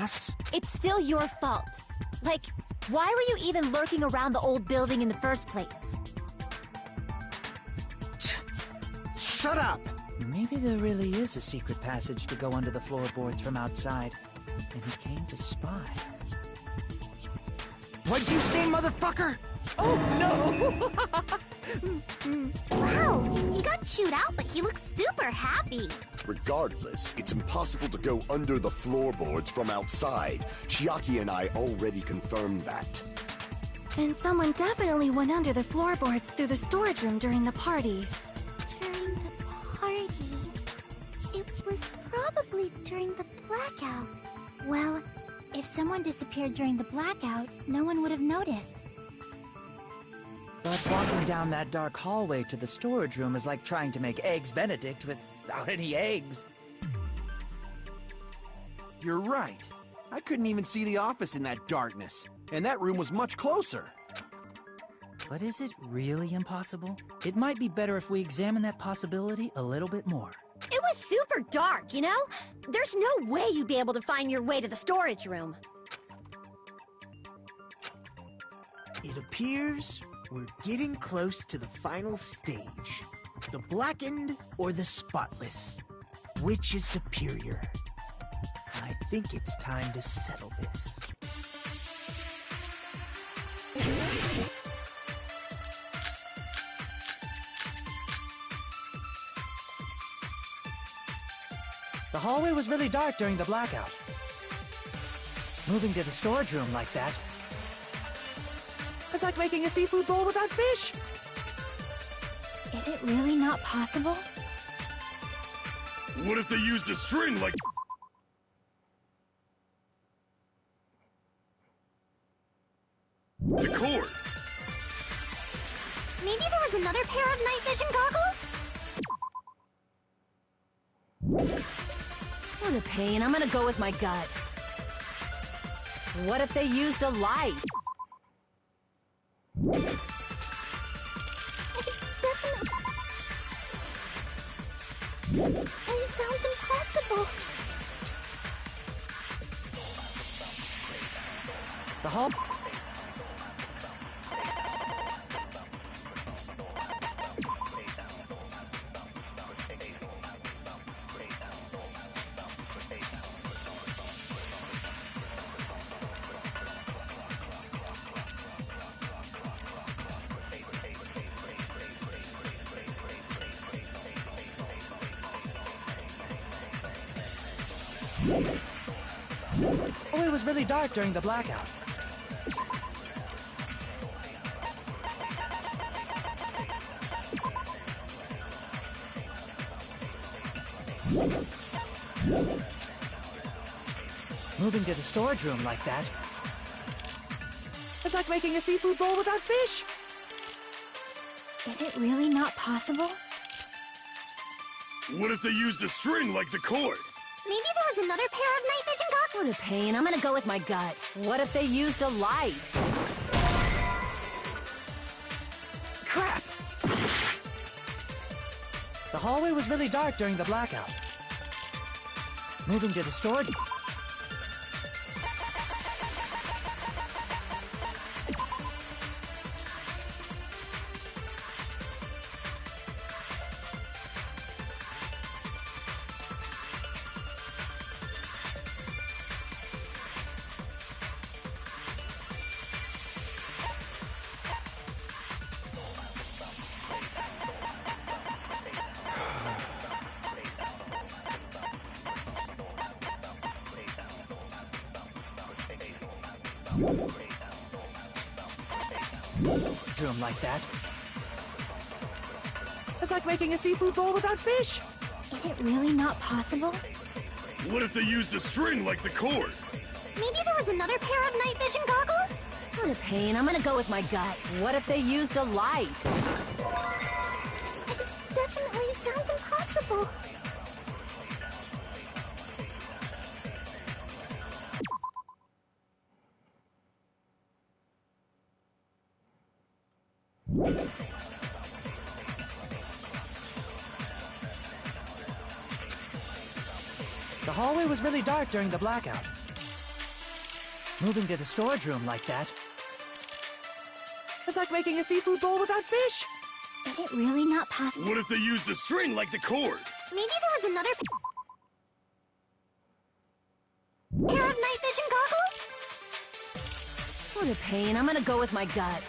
ass. It's still your fault. Like, why were you even lurking around the old building in the first place? Shut up! Maybe there really is a secret passage to go under the floorboards from outside, and he came to spy. What'd you say, motherfucker? Oh, no! Wow, he got chewed out, but he looks super happy. Regardless, it's impossible to go under the floorboards from outside. Chiaki and I already confirmed that. Then someone definitely went under the floorboards through the storage room during the party. During the party... It was probably during the blackout. Well, if someone disappeared during the blackout, no one would have noticed. But walking down that dark hallway to the storage room is like trying to make Eggs Benedict without any eggs. You're right. I couldn't even see the office in that darkness, and that room was much closer. But is it really impossible? It might be better if we examine that possibility a little bit more. It was super dark, you know? There's no way you'd be able to find your way to the storage room. It appears we're getting close to the final stage. The blackened or the spotless? Which is superior? I think it's time to settle this. The hallway was really dark during the blackout. Moving to the storage room like that is like making a seafood bowl without fish. Is it really not possible? What if they used a string like... the cord? Maybe there was another pair of night vision goggles? What a pain. I'm gonna go with my gut. What if they used a light? It sounds impossible. The hall... Oh, it was really dark during the blackout. Moving to the storage room like that is like making a seafood bowl without fish. Is it really not possible? What if they used a string like the cord? Maybe there was another pair of night vision goggles. What a pain. I'm gonna go with my gut. What if they used a light? Crap! The hallway was really dark during the blackout. Moving to the storage... room like that. It's like making a seafood bowl without fish. Is it really not possible? What if they used a string like the cord? Maybe there was another pair of night vision goggles? What a pain. I'm gonna go with my gut. What if they used a light? It definitely sounds impossible. The hallway was really dark during the blackout. Moving to the storage room like that. It's like making a seafood bowl without fish. Is it really not possible? What if they used a string like the cord? Maybe there was another pair of night vision goggles? What a pain. I'm gonna go with my gut.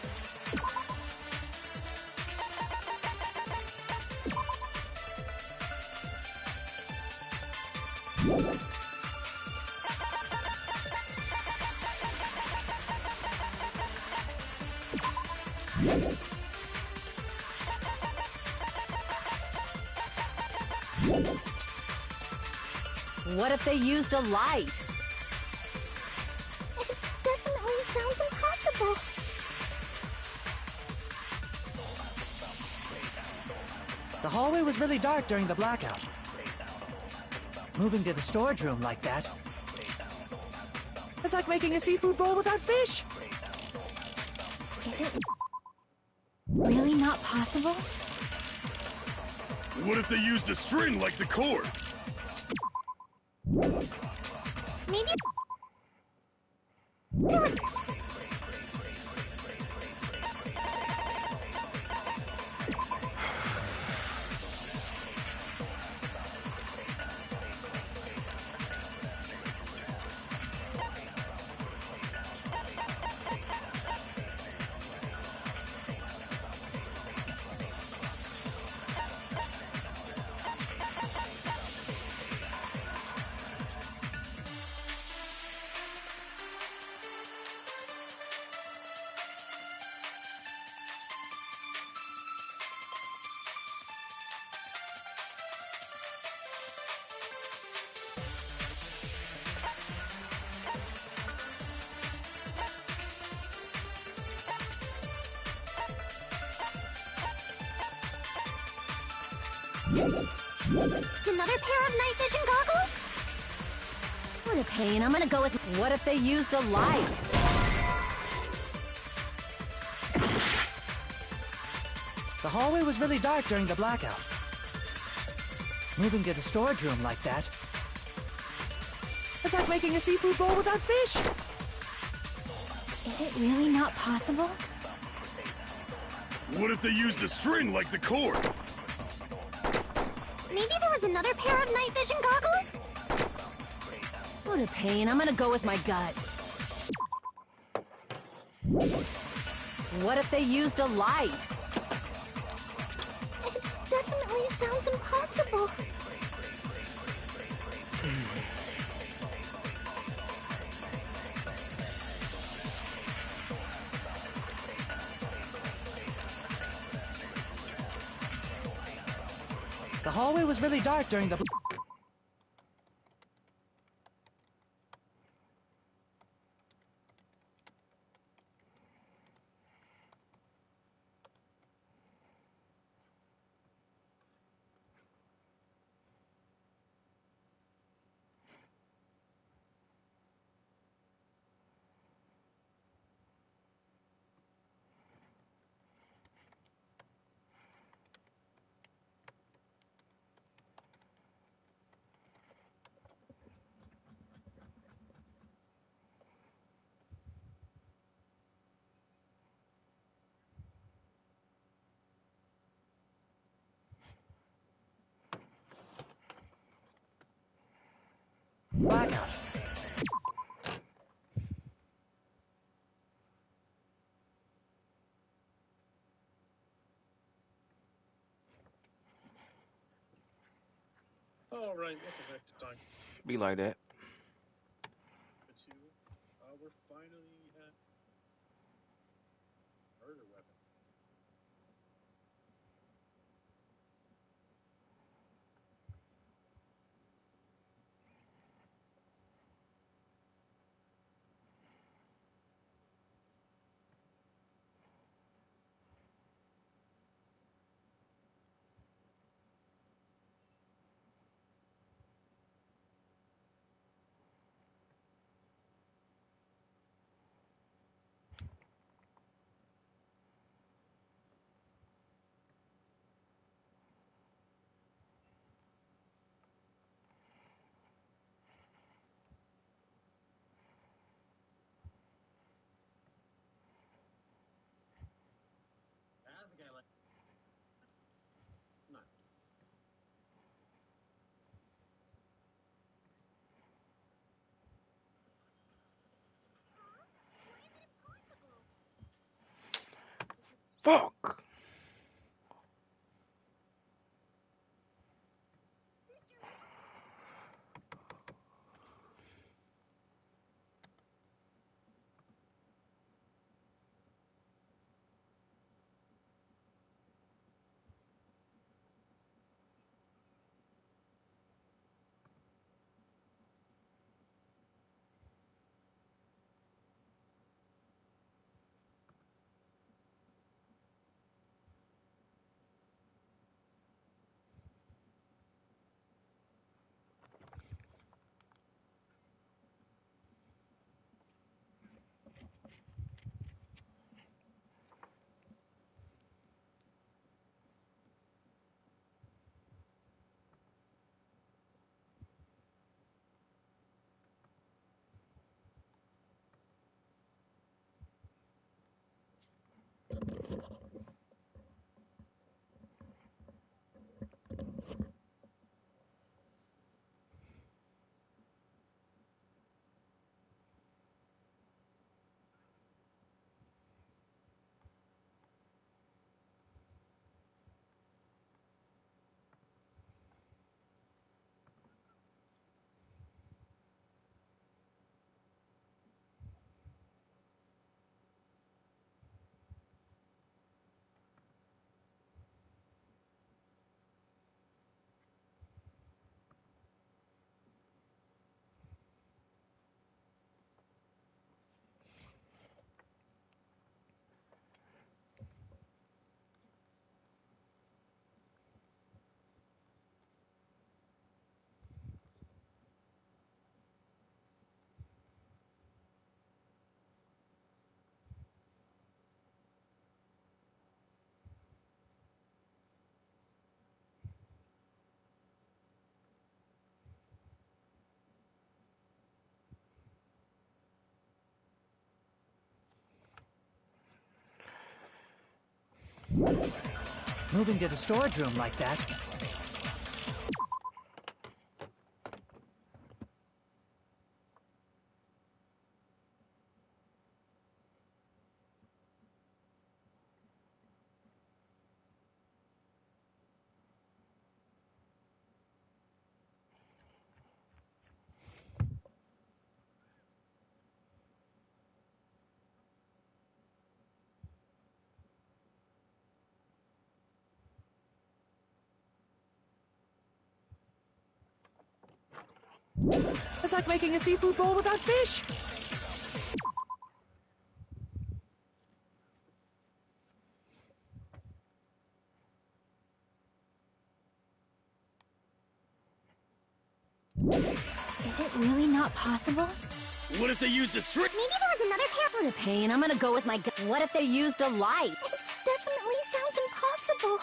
What if they used a light? It definitely sounds impossible. The hallway was really dark during the blackout. Moving to the storage room like that. It's like making a seafood bowl without fish. Is it really not possible? What if they used a string like the cord? Maybe another pair of night vision goggles? What a pain. I'm gonna go with... What if they used a light? The hallway was really dark during the blackout. Moving to the storage room like that. It's like making a seafood bowl without fish. Is it really not possible? What if they used a string like the cord? Maybe there was another pair of night vision goggles? What a pain. I'm gonna go with my gut. What if they used a light? It definitely sounds impossible. The hallway was really dark during the... blackout. All right, what the heck time? Be like that. We're finally at murder weapon. Fuck. Moving to the storage room like that. It's like making a seafood bowl without fish. Is it really not possible? What if they used a strip? Maybe there was another pair. What a pain. I'm gonna go with my gut. What if they used a light? Definitely sounds impossible.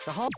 The whole...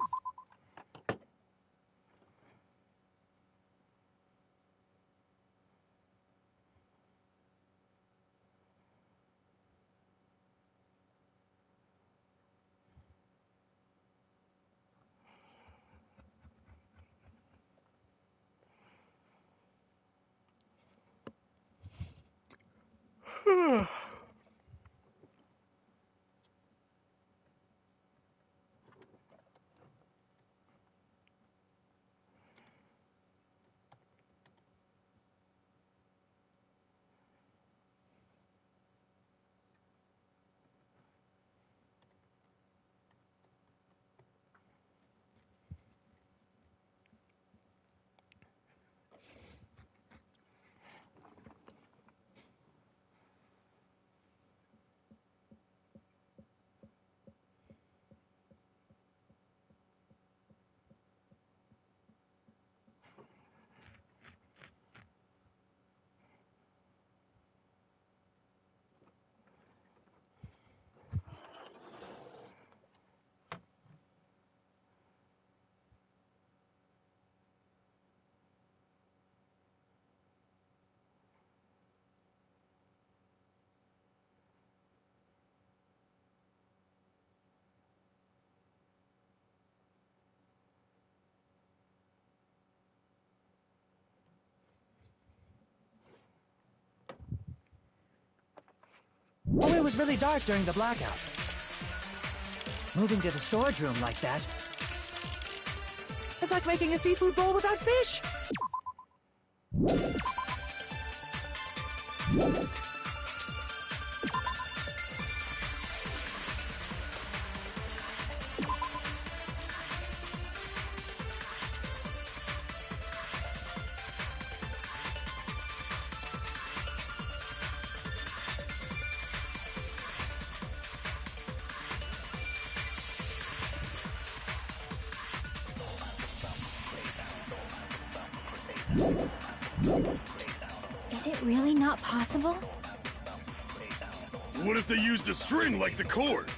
was really dark during the blackout. Moving to the storage room like that... it's like making a seafood bowl without fish! Is it really not possible? What if they used a string like the cord?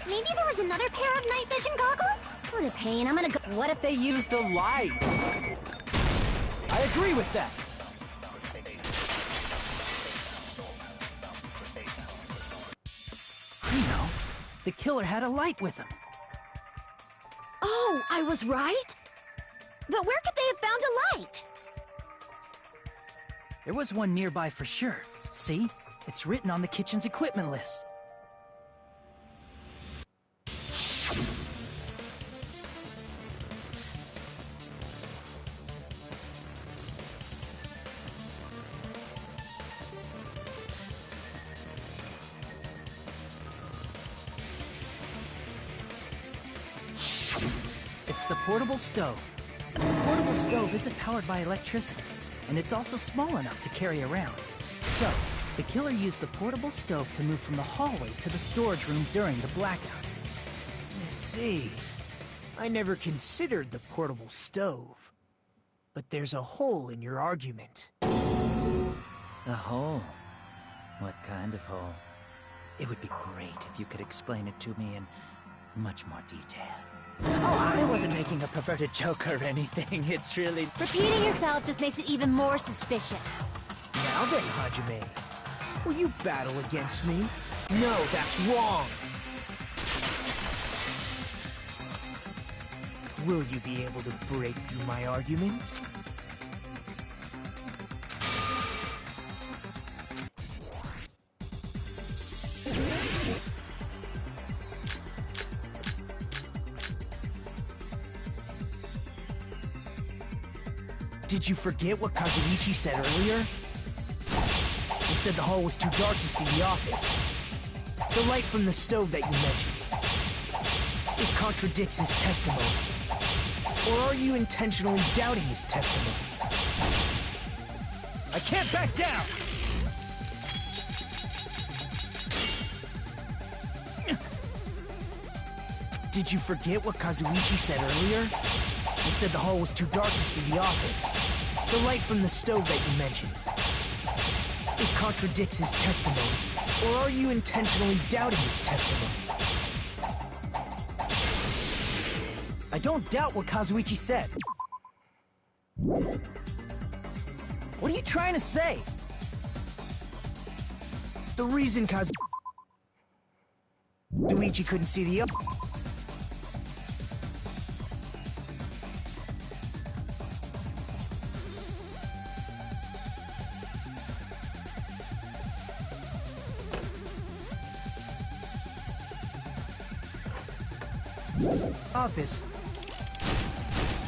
Maybe there was another pair of night vision goggles? What a pain, I'm gonna go— What if they used a light? I agree with that. You know, the killer had a light with him. Oh, I was right? But where could they have found a light? There was one nearby for sure. See? It's written on the kitchen's equipment list. It's the portable stove. The portable stove isn't powered by electricity, and it's also small enough to carry around. So, the killer used the portable stove to move from the hallway to the storage room during the blackout. I see. I never considered the portable stove. But there's a hole in your argument. A hole? What kind of hole? It would be great if you could explain it to me in much more detail. Oh, I wasn't making a perverted joke or anything. It's really... Repeating yourself just makes it even more suspicious. Now then, Hajime. Will you battle against me? No, that's wrong! Will you be able to break through my argument? Did you forget what Kazuichi said earlier? He said the hall was too dark to see the office. The light from the stove that you mentioned. It contradicts his testimony. Or are you intentionally doubting his testimony? I can't back down! Did you forget what Kazuichi said earlier? He said the hall was too dark to see the office. The light from the stove that you mentioned. It contradicts his testimony. Or are you intentionally doubting his testimony? I don't doubt what Kazuichi said. What are you trying to say? The reason Kazuichi couldn't see the office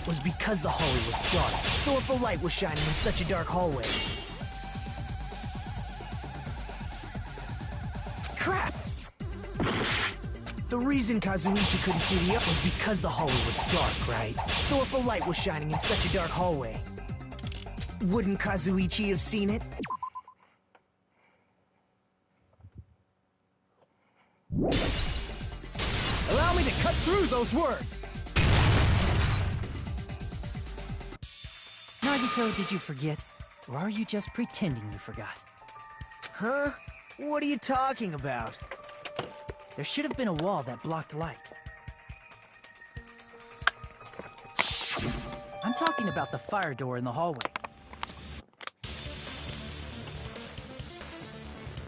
was because the hallway was dark. So if a light was shining in such a dark hallway... Crap! The reason Kazuichi couldn't see the up was because the hallway was dark, right? So if a light was shining in such a dark hallway, wouldn't Kazuichi have seen it? Allow me to cut through those words! Nagito, did you forget? Or are you just pretending you forgot? Huh? What are you talking about? There should have been a wall that blocked light. I'm talking about the fire door in the hallway.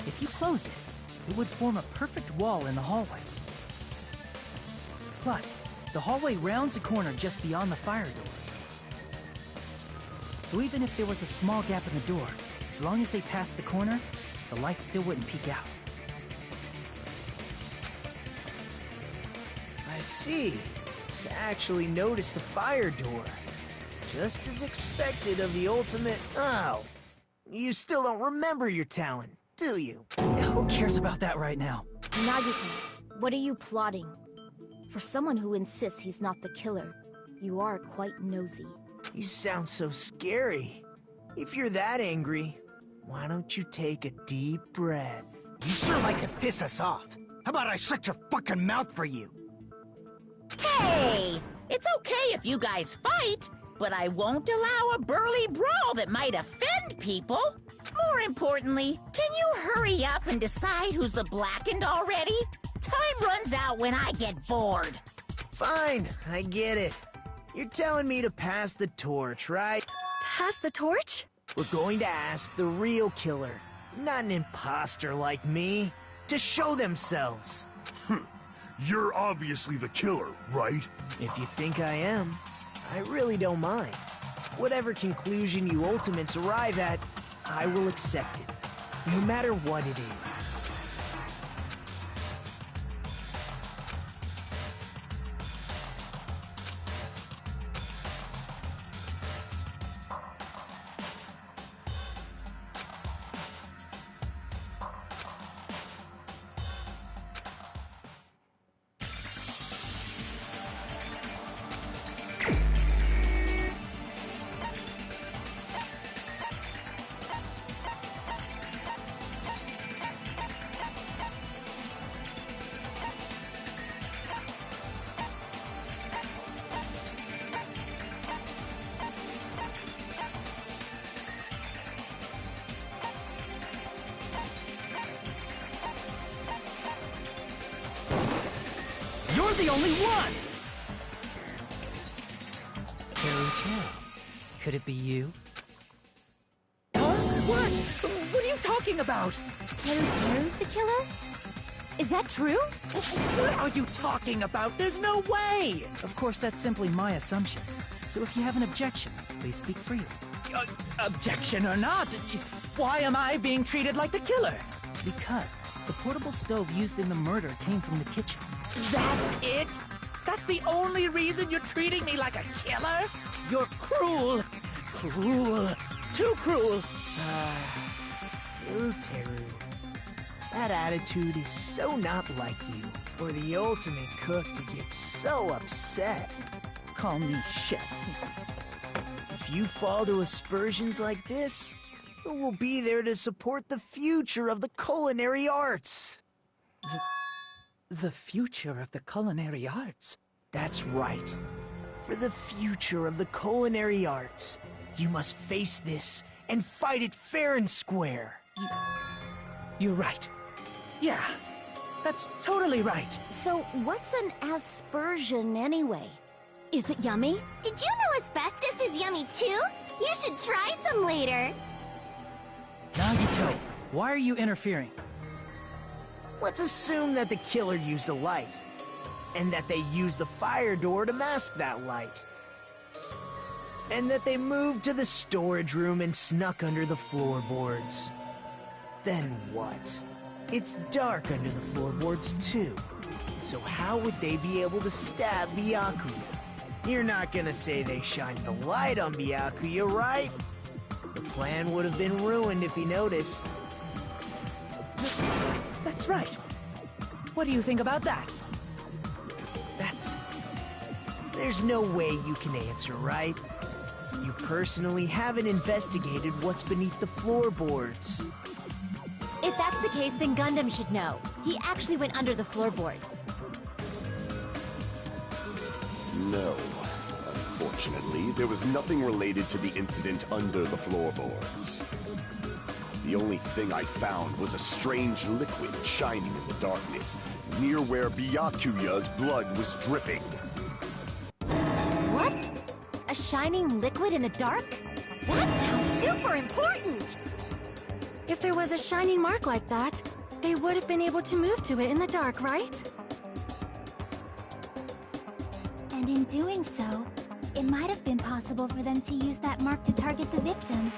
If you close it, it would form a perfect wall in the hallway. Plus, the hallway rounds a corner just beyond the fire door. So even if there was a small gap in the door, as long as they passed the corner, the light still wouldn't peek out. I see. To actually notice the fire door. Just as expected of the ultimate... Oh. You still don't remember your talent, do you? Who cares about that right now? Nagito, what are you plotting? For someone who insists he's not the killer, you are quite nosy. You sound so scary. If you're that angry, why don't you take a deep breath? You sure like to piss us off. How about I shut your fucking mouth for you? Hey! It's okay if you guys fight, but I won't allow a burly brawl that might offend people. More importantly, can you hurry up and decide who's the blackened already? Time runs out when I get bored. Fine, I get it. You're telling me to pass the torch, right? Pass the torch? We're going to ask the real killer, not an imposter like me, to show themselves. You're obviously the killer, right? If you think I am, I really don't mind. Whatever conclusion you ultimates arrive at, I will accept it, no matter what it is. You're the only one! Teru. Could it be you? Huh? What? What are you talking about? Teru's the killer? Is that true? What are you talking about? There's no way! Of course, that's simply my assumption. So if you have an objection, please speak freely. Objection or not, why am I being treated like the killer? Because the portable stove used in the murder came from the kitchen. That's it? That's the only reason you're treating me like a killer? You're cruel. Cruel. Too cruel. Teru. That attitude is so not like you, for the ultimate cook to get so upset. Call me chef. If you fall to aspersions like this, who will be there to support the future of the culinary arts? The future of the culinary arts? That's right. For the future of the culinary arts, you must face this and fight it fair and square. You're right. Yeah, that's totally right. So what's an aspersion anyway? Is it yummy? Did you know asbestos is yummy too? You should try some later. Nagito, why are you interfering? Let's assume that the killer used a light, and that they used the fire door to mask that light. And that they moved to the storage room and snuck under the floorboards. Then what? It's dark under the floorboards, too. So how would they be able to stab Byakuya? You're not gonna say they shined the light on Byakuya, right? The plan would have been ruined if he noticed. That's right. What do you think about that? There's no way you can answer, right? You personally haven't investigated what's beneath the floorboards. If that's the case, then Gundam should know. He actually went under the floorboards. No. Unfortunately, there was nothing related to the incident under the floorboards. The only thing I found was a strange liquid shining in the darkness, near where Byakuya's blood was dripping. What? A shining liquid in the dark? That sounds super important! If there was a shining mark like that, they would have been able to move to it in the dark, right? And in doing so, it might have been possible for them to use that mark to target the victim.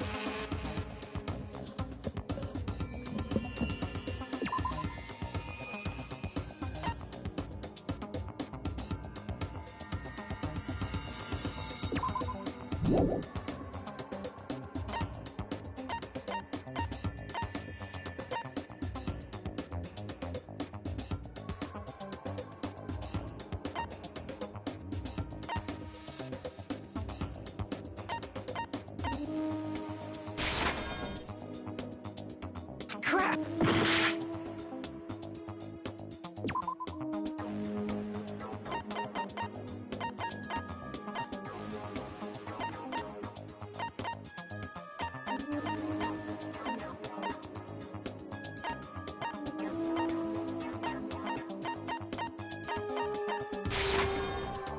Crap!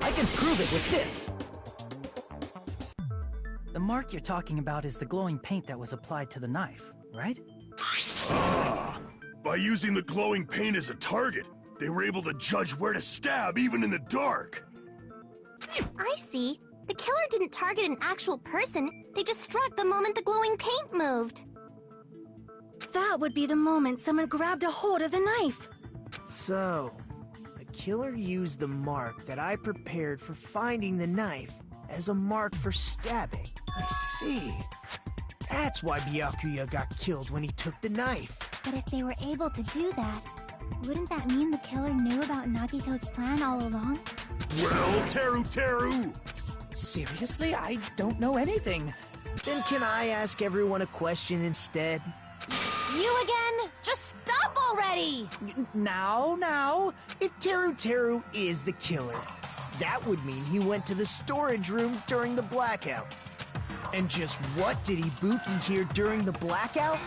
I can prove it with this! The mark you're talking about is the glowing paint that was applied to the knife, right? Ah, by using the glowing paint as a target, they were able to judge where to stab even in the dark. I see. The killer didn't target an actual person. They just struck the moment the glowing paint moved. That would be the moment someone grabbed a hold of the knife. So, the killer used the mark that I prepared for finding the knife as a mark for stabbing. I see. That's why Byakuya got killed when he took the knife. But if they were able to do that, wouldn't that mean the killer knew about Nagito's plan all along? Well, Teru! Seriously? I don't know anything. Then can I ask everyone a question instead? You again? Just stop already! Now, if Teru is the killer, that would mean he went to the storage room during the blackout. And just what did Ibuki hear during the blackout?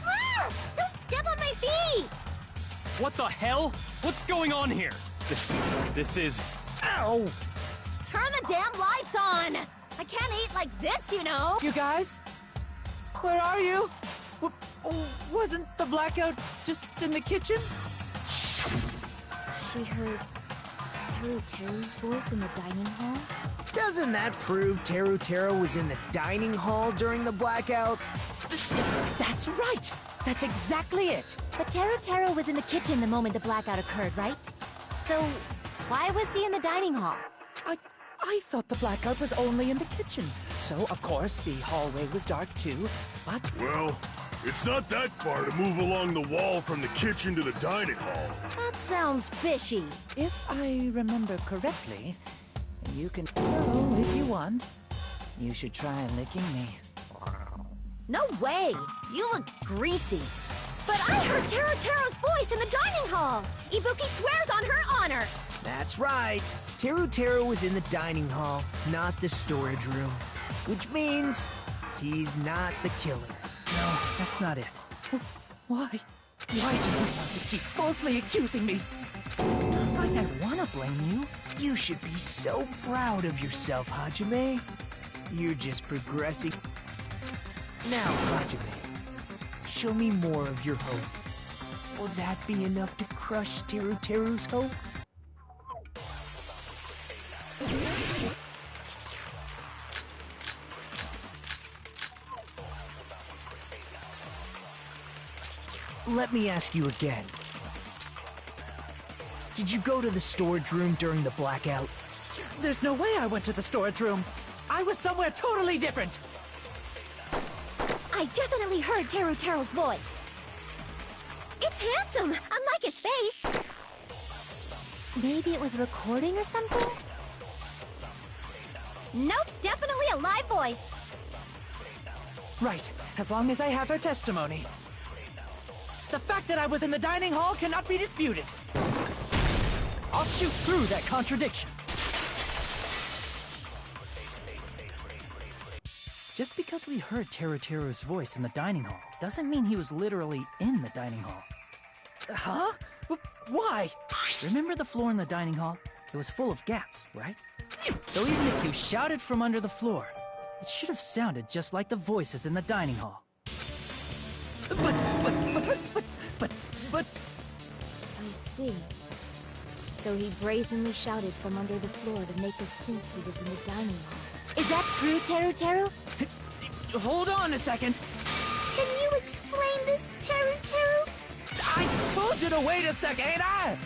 Ah! Don't step on my feet! What the hell? What's going on here? This is... Ow! Turn the damn lights on! I can't eat like this, you know! You guys? Where are you? Wasn't the blackout just in the kitchen? She heard Teru's voice in the dining hall? Doesn't that prove Teru was in the dining hall during the blackout? That's right! That's exactly it! But Teru was in the kitchen the moment the blackout occurred, right? So, why was he in the dining hall? I thought the blackout was only in the kitchen. So, of course, the hallway was dark too, but... Well, it's not that far to move along the wall from the kitchen to the dining hall. That sounds fishy. If I remember correctly, you can go if you want. You should try licking me. No way! You look greasy. But I heard Teru's voice in the dining hall! Ibuki swears on her honor! That's right. Teru was in the dining hall, not the storage room. Which means he's not the killer. No, that's not it. Why? Why do you want to keep falsely accusing me? It's not like I want to blame you. You should be so proud of yourself, Hajime. You're just progressing. Now, Hajime, show me more of your hope. Will that be enough to crush Teru's hope? let me ask you again. Did you go to the storage room during the blackout? There's no way I went to the storage room. I was somewhere totally different. I definitely heard Teru's voice. It's handsome, unlike his face. Maybe it was a recording or something? Nope, definitely a live voice. Right, as long as I have her testimony. The fact that I was in the dining hall cannot be disputed. I'll shoot through that contradiction. Just because we heard Teru's voice in the dining hall doesn't mean he was literally in the dining hall. Huh? Why? Remember the floor in the dining hall? It was full of gaps, right? So even if you shouted from under the floor, it should have sounded just like the voices in the dining hall. But... I see. So he brazenly shouted from under the floor to make us think he was in the dining hall. Is that true, Teru? Hold on a second. Can you explain this, Teru? I told you to wait a second, ain't I?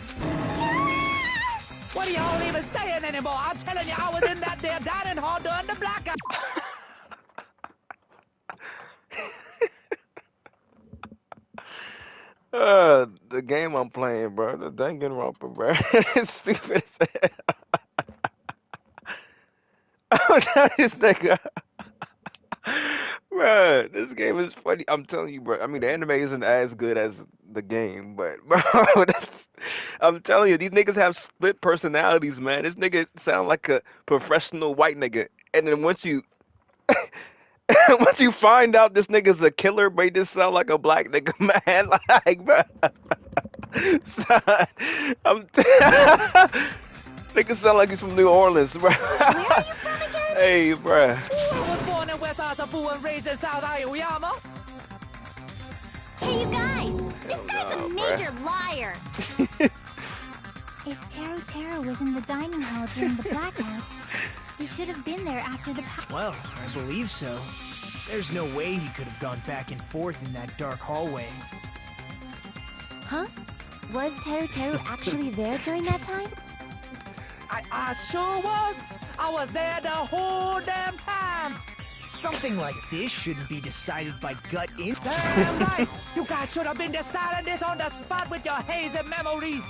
What are y'all even saying anymore? I'm telling you, I was in that there dining hall during the blackout. The game I'm playing, bro. The Danganronpa, bro. It's stupid as hell. This nigga. Bro, this game is funny. I'm telling you, bro. I mean, the anime isn't as good as the game, but, bro, I'm telling you, these niggas have split personalities, man. This nigga sound like a professional white nigga. And then once you find out this nigga's a killer, but he just sound like a black nigga, man. Like, bro. Son, nigga sound like he's from New Orleans, bro. Where are you from again? Hey, bro. I was born in West Asafu and raised in South Iowa. Hey, you guys! This guy's a major liar! If Teru was in the dining hall during the blackout, he should have been there after the Well, I believe so. There's no way he could have gone back and forth in that dark hallway. Huh? Was Teru actually there during that time? I sure was. I was there the whole damn time. Something like this shouldn't be decided by gut instinct. Damn right. You guys should have been deciding this on the spot with your hazy memories.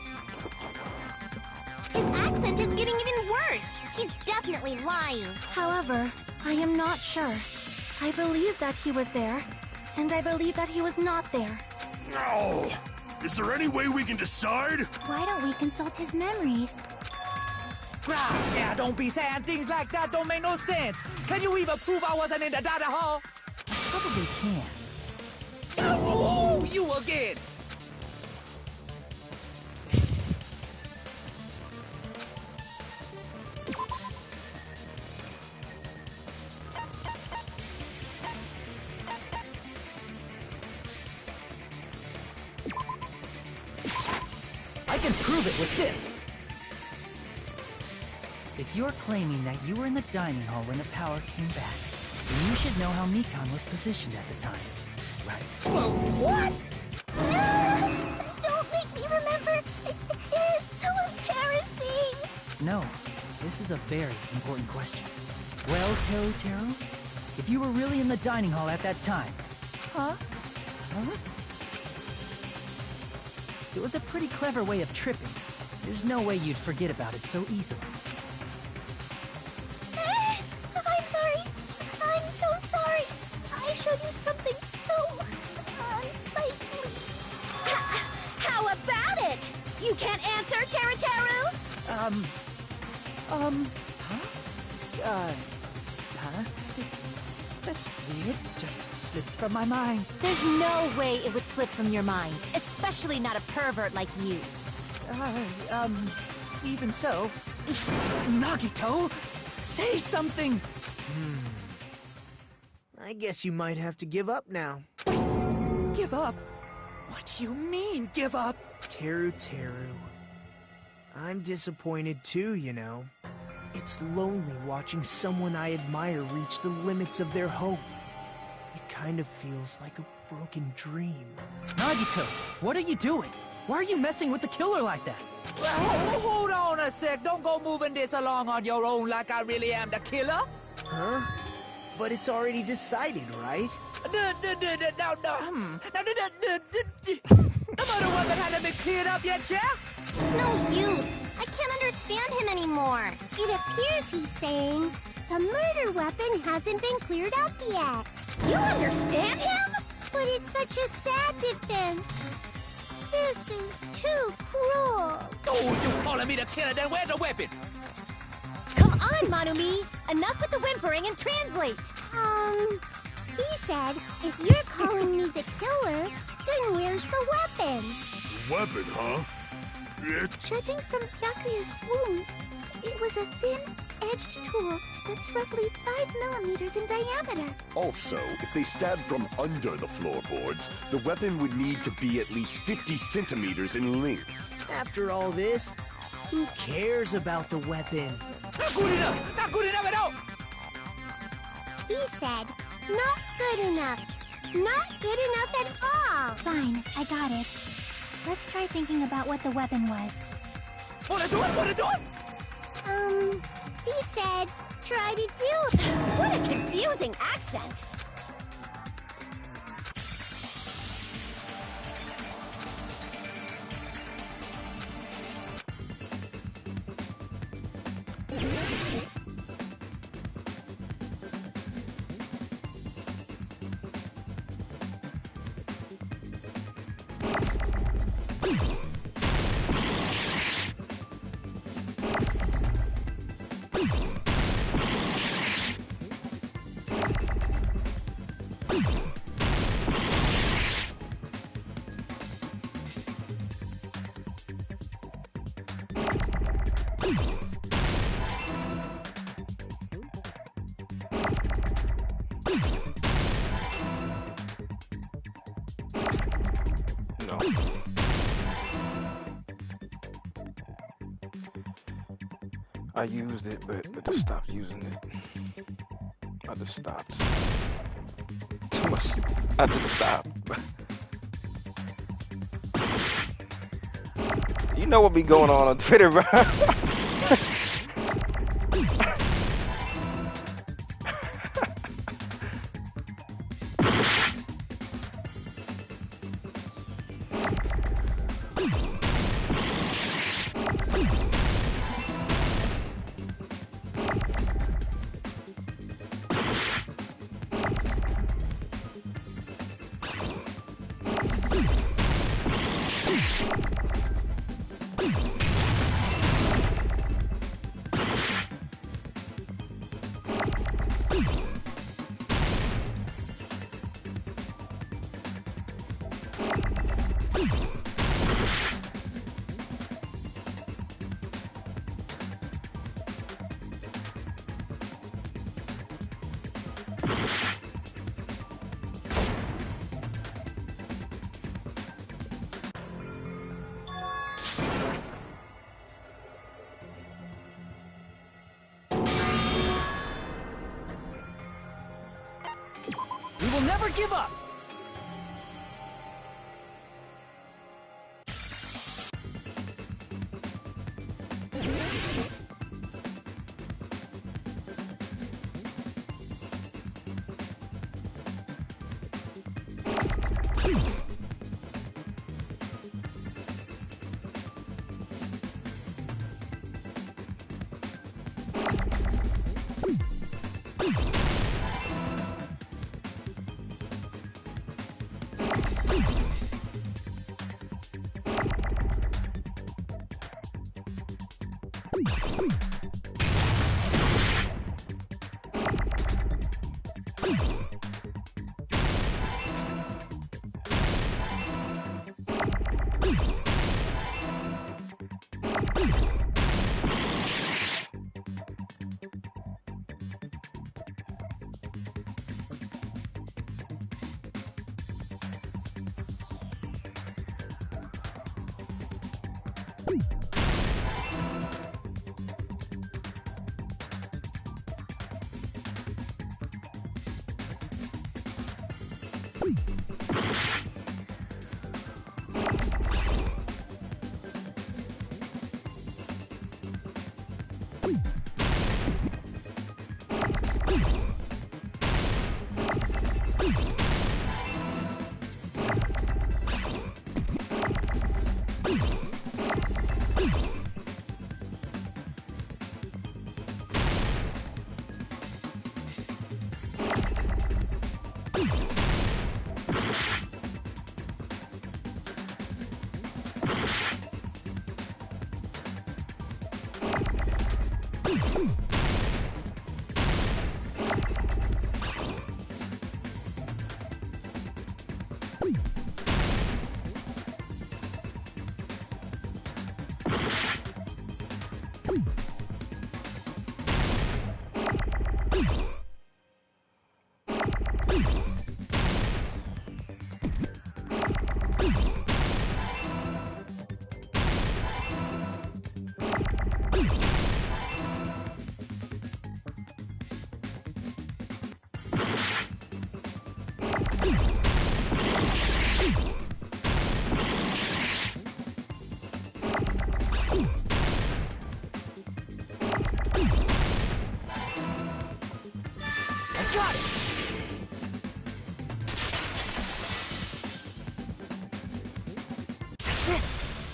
His accent is getting even worse! He's definitely lying! However, I am not sure. I believe that he was there, and I believe that he was not there. No! Is there any way we can decide? Why don't we consult his memories? Gosh, yeah, don't be saying things like that. Don't make no sense. Can you even prove I wasn't in the dining hall? Probably can. Oh, you again. I can prove it with this. If you're claiming that you were in the dining hall when the power came back, then you should know how Mikan was positioned at the time, right? Whoa, what? Don't make me remember! It's so embarrassing! No, this is a very important question. Well, Teru, if you were really in the dining hall at that time... Huh? It was a pretty clever way of tripping. There's no way you'd forget about it so easily. I'm sorry. I'm so sorry. I showed you something so unsightly. How about it? You can't answer, Teru? Huh? That's weird. Just slipped from my mind. There's no way it would slip from your mind, especially not a pervert like you. Even so... Nagito, say something! I guess you might have to give up now. Give up? What do you mean, give up? Teru. I'm disappointed too, you know. It's lonely watching someone I admire reach the limits of their hope. It kind of feels like a broken dream. Nagito, what are you doing? Why are you messing with the killer like that? Hold on a sec. Don't go moving this along on your own like I really am the killer. Huh? But it's already decided, right? The murder weapon hasn't been cleared up yet, Chef? It's no use. I can't understand him anymore. It appears he's saying the murder weapon hasn't been cleared up yet. You understand him? But it's such a sad defense. This is too cruel. Oh, you calling me the killer? Then where's the weapon? Come on, Manumi. Enough with the whimpering and translate. He said, if you're calling me the killer, then where's the weapon? Weapon, huh? Judging from Byakuya's wounds, it was a thin-edged tool that's roughly 5 millimeters in diameter. Also, if they stabbed from under the floorboards, the weapon would need to be at least 50 centimeters in length. After all this, who cares about the weapon? Not good enough! Not good enough at all! He said, not good enough. Not good enough at all. Fine, I got it. Let's try thinking about what the weapon was. Wanna do it? Wanna do it? He said, try to do it. What a confusing accent. No. I used it, but I just stopped using it. I just stopped. Too much. I just stopped. You know what be going on Twitter, bro? We will never give up!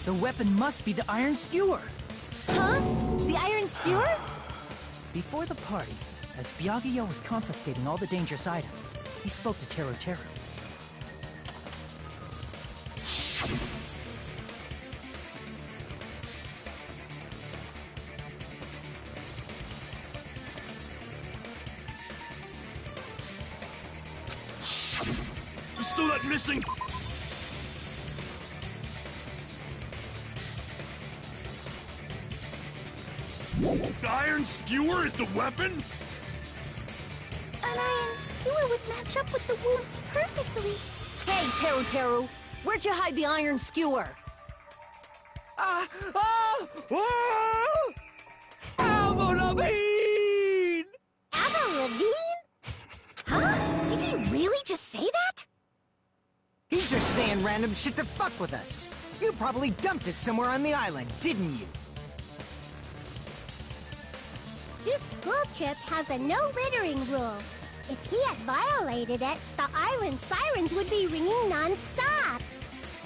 The weapon must be the iron skewer. Huh? The iron skewer? Before the party, as Byakuya was confiscating all the dangerous items, he spoke to Teru Teru. So that missing... The iron skewer is the weapon? An iron skewer would match up with the wounds perfectly. Hey, Teru Teru, where'd you hide the iron skewer? Avril Lavigne! Avril Lavigne? Huh? Did he really just say that? He's just saying random shit to fuck with us. You probably dumped it somewhere on the island, didn't you? This school trip has a no littering rule. If he had violated it, the island sirens would be ringing non-stop.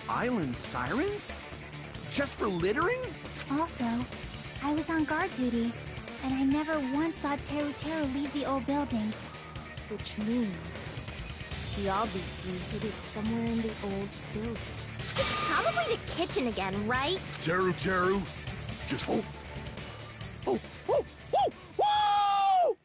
Island sirens? Just for littering? Also, I was on guard duty, and I never once saw Teru Teru leave the old building. Which means he obviously hid it somewhere in the old building. It's probably the kitchen again, right? Teru Teru, just... Oh! Oh! Oh! Oh! Whoa!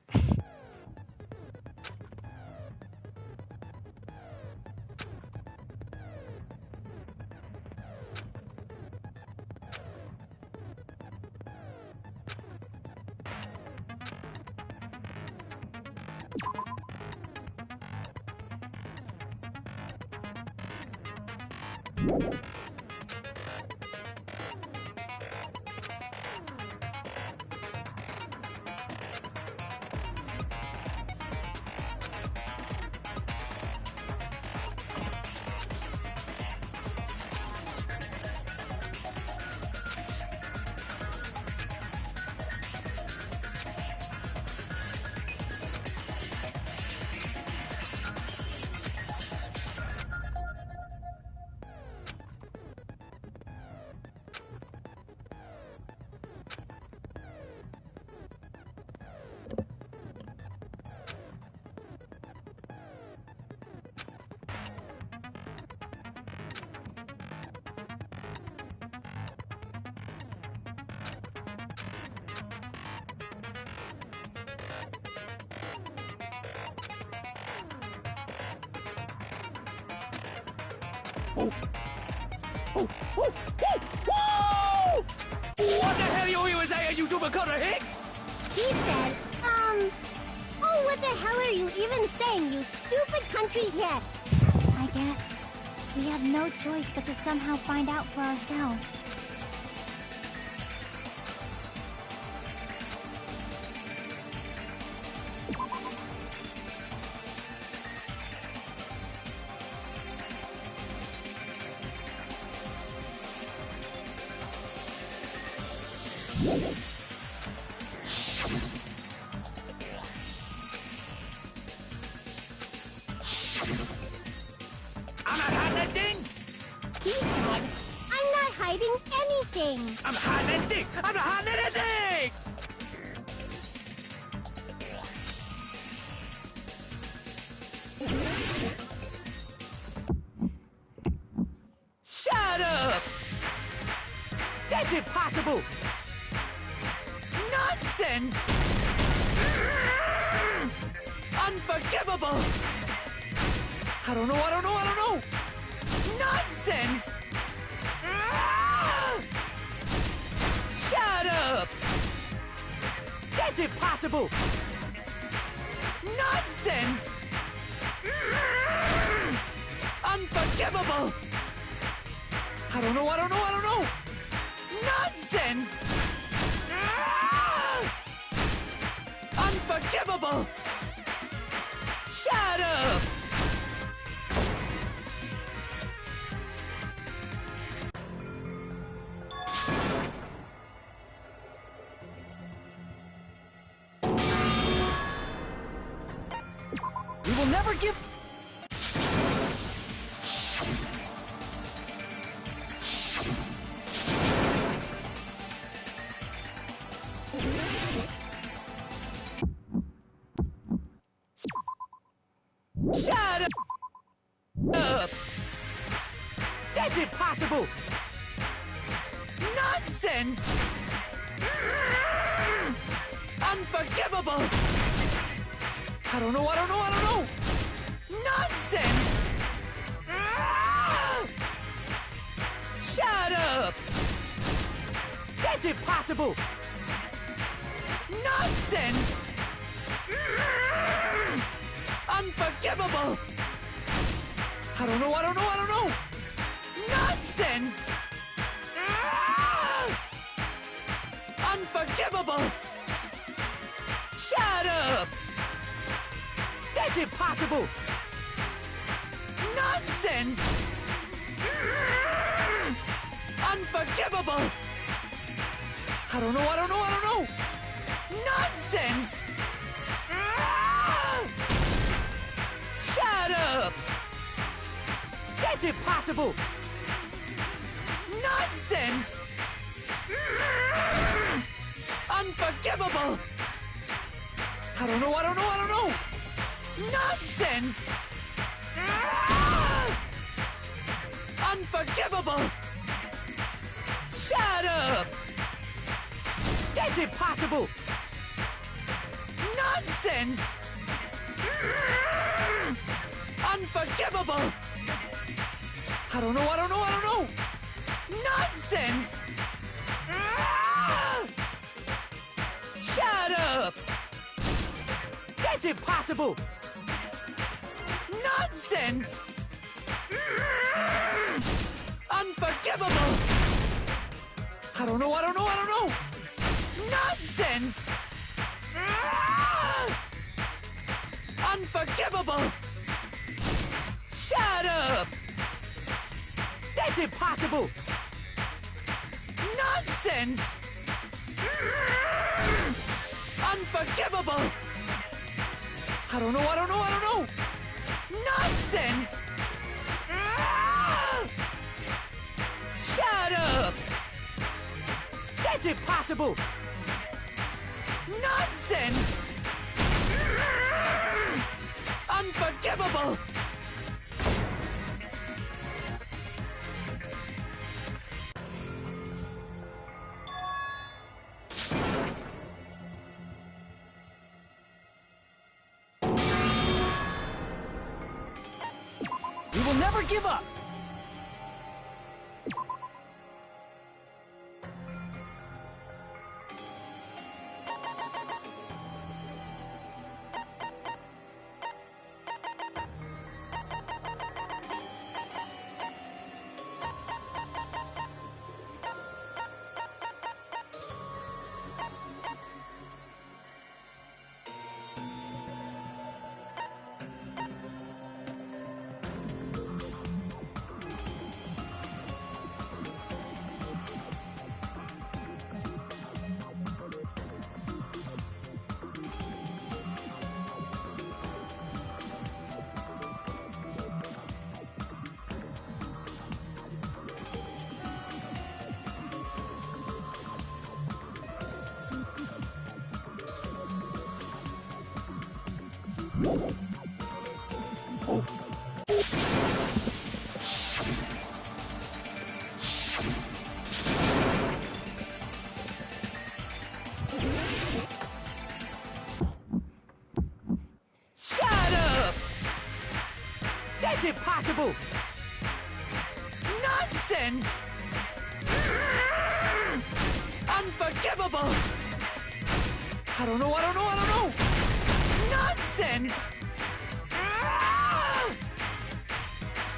Oh! Oh! Oh! Oh! Whoa! What the hell you even say, you YouTuber called a hick? He said, oh, what the hell are you even saying, you stupid country hit? I guess we have no choice but to somehow find out for ourselves. I'm not hiding anything! He said, I'm not hiding anything. I'm not hiding anything! I'm not hiding anything! Shut up! That's impossible! Nuts! Nonsense! Unforgivable! I don't know! Nonsense! Shut up! That's impossible! Nonsense! Unforgivable! I don't know! Nonsense! Unforgivable! Shut up! We will never give... Shut up! That's impossible! Nonsense! Unforgivable! I don't know! Nonsense! Shut up! That's impossible! Nonsense! Unforgivable! I don't know! Nonsense! Unforgivable! Shut up! That's impossible! Nonsense! Unforgivable! I don't know! Nonsense! Shut up! That's impossible! Nonsense! Unforgivable! I don't know! Nonsense! Unforgivable! Shut up! That's impossible! Nonsense! Unforgivable! I don't know! Nonsense! Shut up! That's impossible! Nonsense! Unforgivable! I don't know! Nonsense! Unforgivable! Shut up! That's impossible! Nonsense! Unforgivable! I don't know! Nonsense! Shut up! That's impossible! Nonsense! Unforgivable! We will never give up! That's impossible! Nonsense! Unforgivable! I don't know! Nonsense!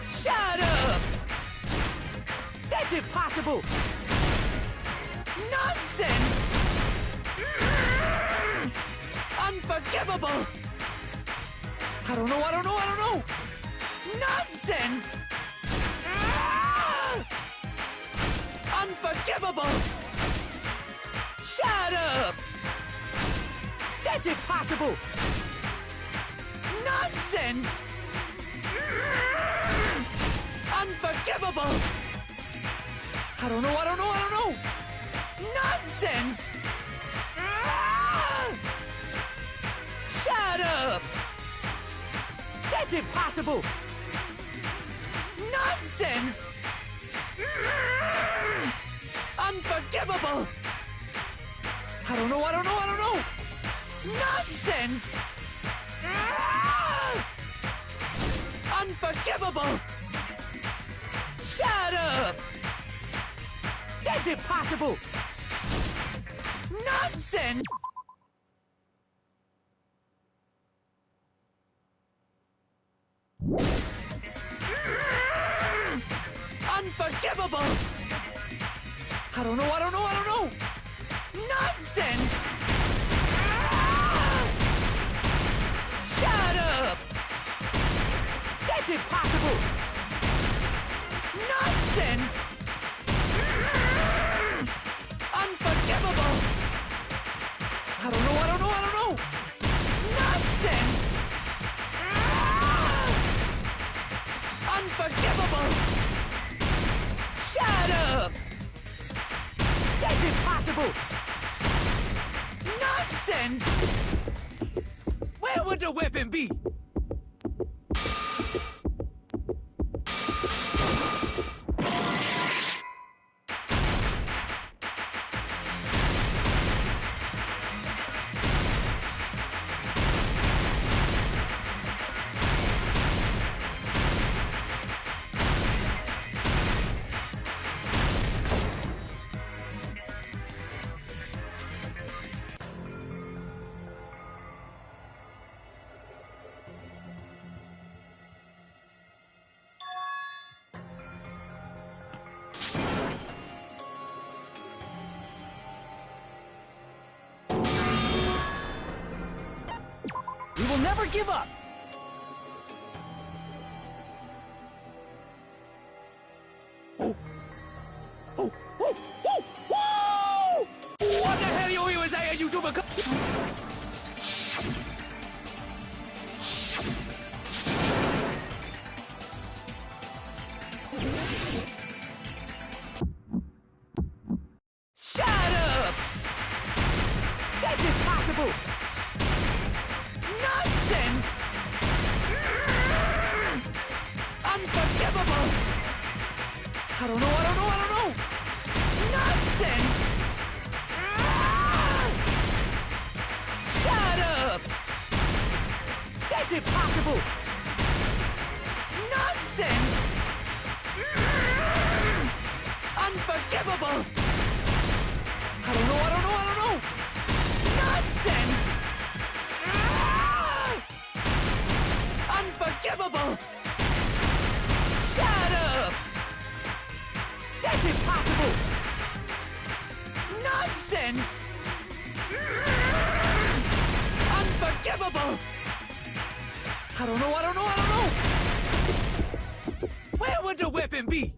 Shut up! That's impossible! Nonsense! Unforgivable! I don't know! Nonsense! Unforgivable! Shut up! That's impossible! Nonsense! Unforgivable! I don't know! Nonsense! Shut up! That's impossible! Nonsense! Unforgivable! I don't know! Nonsense! Unforgivable! Shut up! That's impossible! Nonsense! Unforgivable! I don't know! Nonsense! Shut up! That's impossible! Nonsense! Unforgivable! I don't know! Nonsense! Unforgivable! Shut up! That's impossible! Nonsense! Where would the weapon be? We will never give up! Oh! Whoa! What the hell you even say, you YouTuber? Shut up! That's impossible! Nonsense! Unforgivable! I don't know! Nonsense! Shut up! That's impossible! Nonsense! Unforgivable! I don't know! Nonsense! Unforgivable! Shut up! That's impossible! Nonsense! Unforgivable! I don't know! Where would the weapon be?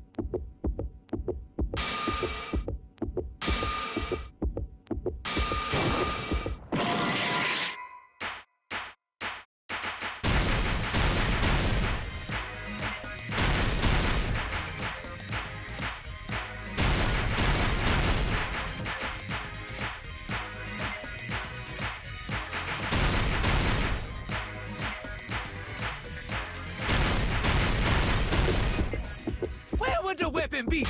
Where would the weapon be?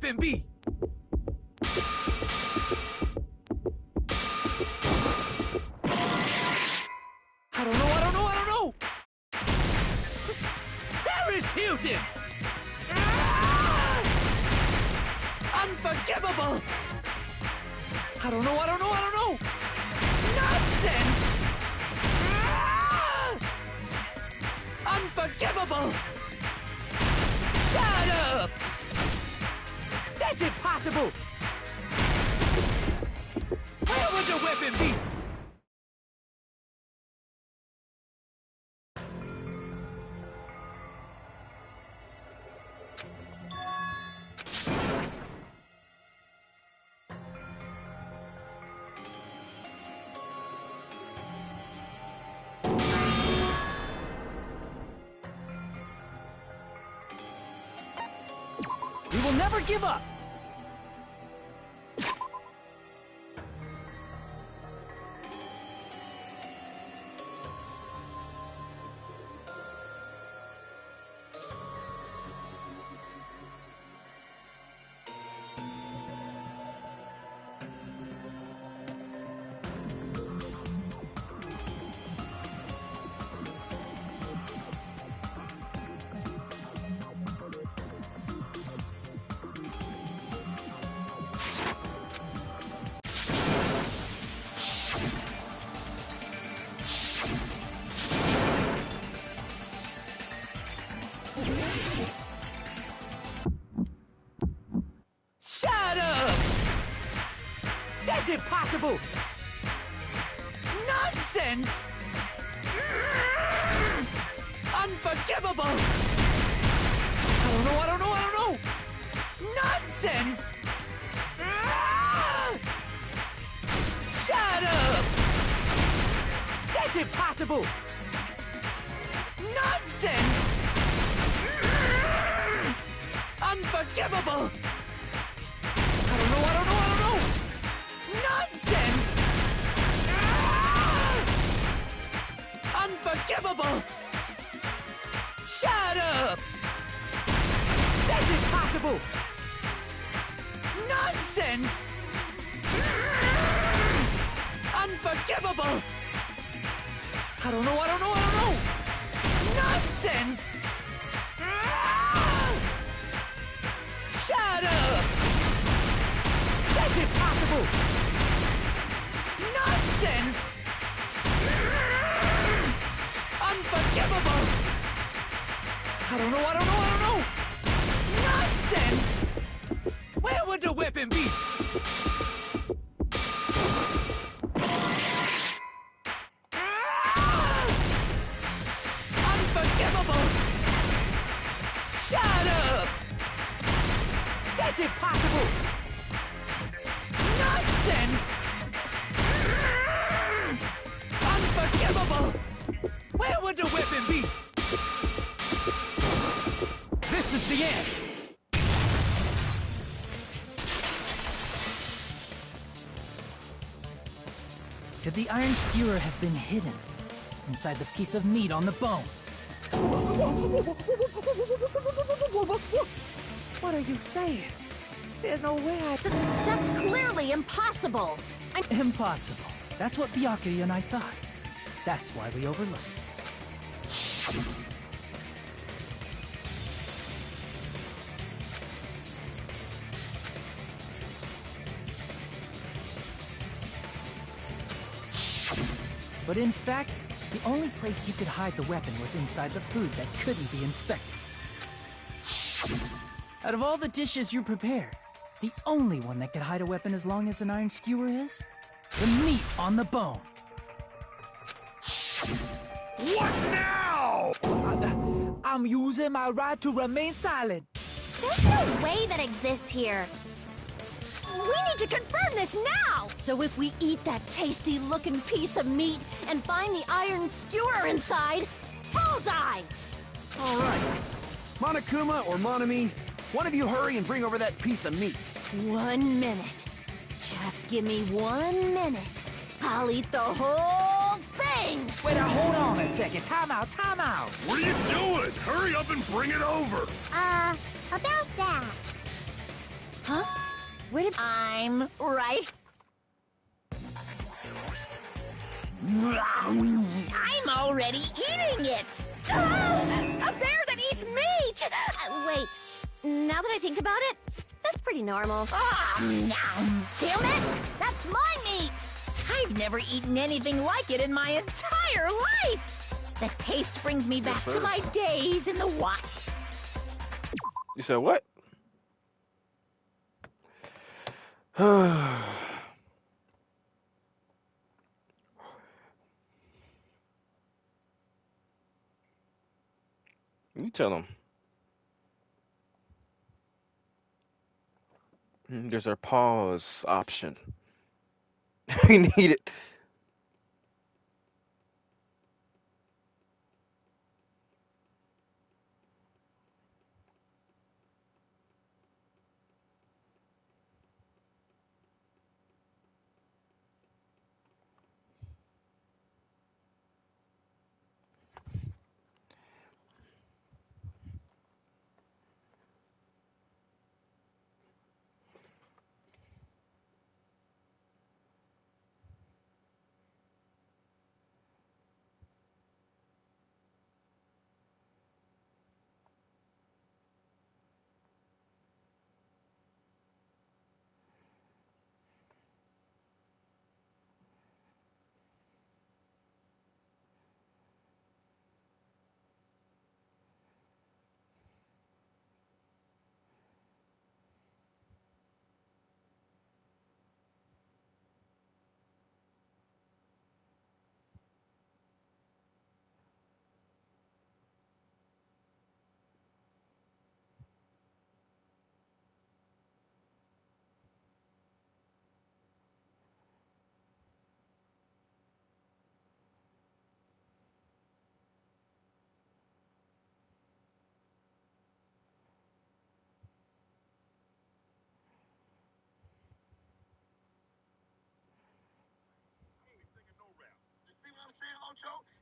whipping be? I don't know. Paris Hilton! Ah! Unforgivable! I don't know. Nonsense! Ah! Unforgivable! Shut up! That's impossible! Where would the weapon be? We will never give up! Shut up! That's impossible! Nonsense! Unforgivable! I don't know! Nonsense! Shut up! That's impossible! Nonsense! Unforgivable! I don't know! Nonsense! Unforgivable! Shut up! That's impossible! Nonsense! Unforgivable! I don't know! Nonsense! Shut up! That's impossible! Nonsense! Unforgivable! I don't know! Nonsense! Where would the weapon be? Unforgivable! Shut up! That's impossible! Nonsense! Unforgivable! Where would the weapon be? This is the end! Could the iron skewer have been hidden inside the piece of meat on the bone? What are you saying? There's no way That's clearly impossible! Impossible. That's what Byakuya and I thought. That's why we overlooked it. But in fact, the only place you could hide the weapon was inside the food that couldn't be inspected. Out of all the dishes you prepared, the only one that could hide a weapon as long as an iron skewer is? The meat on the bone. What now? I'm using my right to remain silent. There's no way that exists here. We need to confirm this now! So if we eat that tasty-looking piece of meat and find the iron skewer inside, bullseye! All right. Monokuma or Monami, one of you hurry and bring over that piece of meat. 1 minute. Just give me 1 minute. I'll eat the whole thing! Wait, now hold on a second. Time out! What are you doing? Hurry up and bring it over! About that. excited? I'm right. I'm already eating it. A bear that eats meat! Wait, now that I think about it, that's pretty normal. Damn it! That's my meat! I've never eaten anything like it in my entire life. The taste brings me back to my days in the watch. You said what? You tell them. There's our pause option. We need it.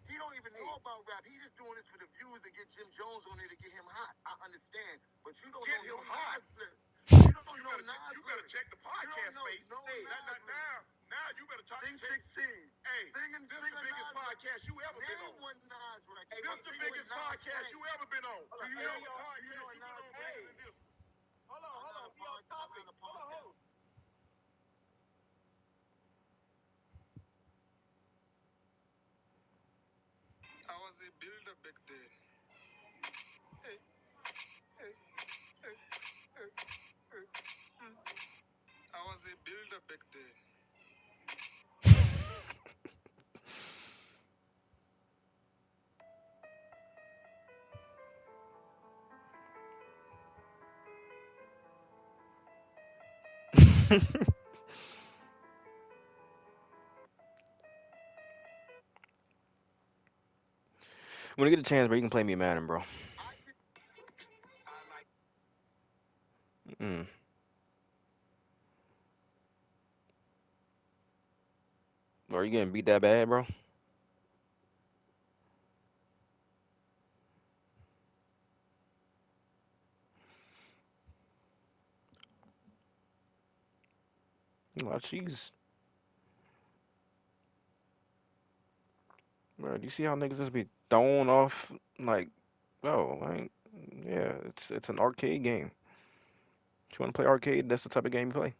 He don't even know about rap. He just doing this for the views to get Jim Jones on there to get him hot. I understand, but you don't know no hot. You don't know Nas. You better check the podcast space. Now you better talk. Sing 16. Hey, this the biggest podcast you ever been on. One Nas record. This the biggest podcast you ever been on. Do you know what podcast you been on better than this? Hold on. We on topic. Hold on. I was a builder back then. Hey. I was a builder back then. When you get a chance, bro, you can play me Madden, bro. Mm. Are you getting beat that bad, bro? Oh, jeez. Bro, do you see how niggas just be thrown off? Like, oh, like, yeah, it's an arcade game. If you want to play arcade, that's the type of game you play.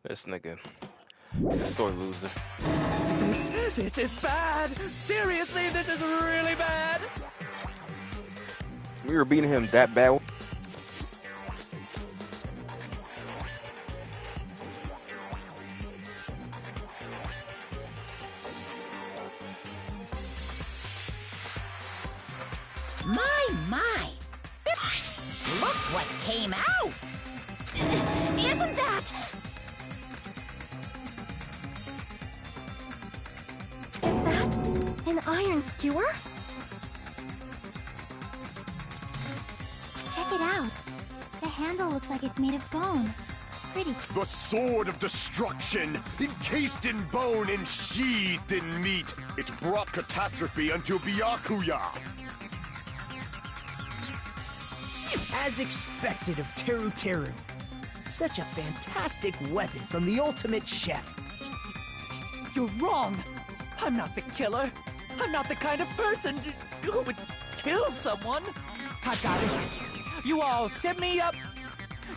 This nigga. This sore loser. This is bad! Seriously, this is really bad! We were beating him that bad. My! Look what came out! Isn't that... Is that an iron skewer? Check it out. The handle looks like it's made of bone. Pretty. The sword of destruction, encased in bone and sheathed in meat. It brought catastrophe unto Byakuya. As expected of Teru Teru. Such a fantastic weapon from the ultimate chef. You're wrong! I'm not the killer! I'm not the kind of person who would kill someone! I got it! You all set me up!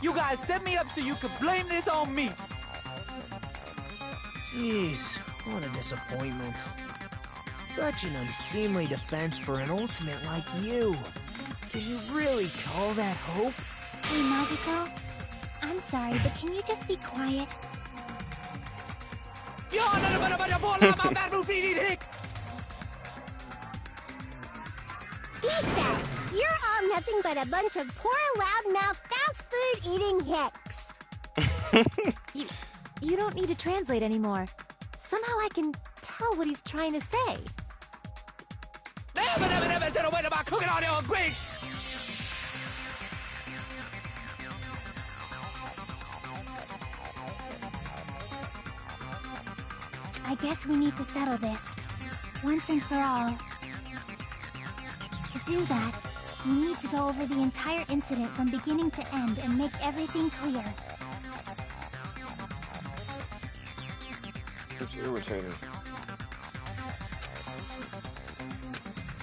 You guys set me up so you could blame this on me! Jeez, what a disappointment. Such an unseemly defense for an ultimate like you. Can you really call that hope? Hey, Nagito. I'm sorry, but can you just be quiet? He said, you're all nothing but a bunch of poor, loudmouth, fast-food-eating hicks. You don't need to translate anymore. Somehow I can tell what he's trying to say. Never said a word about cooking on your grate! I guess we need to settle this, once and for all. To do that, we need to go over the entire incident from beginning to end and make everything clear. It's irritating.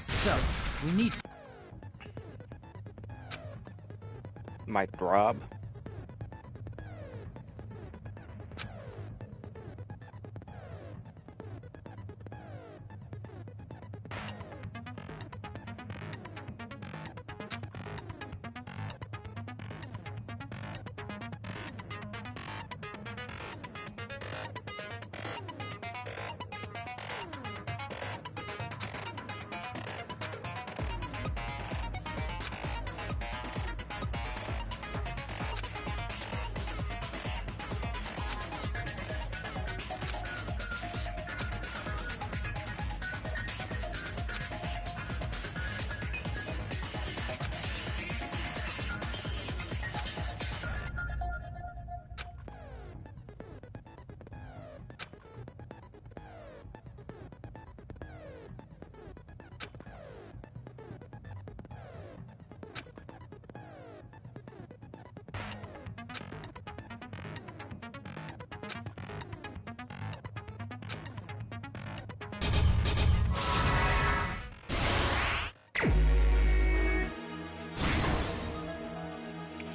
So, we need... Might throb.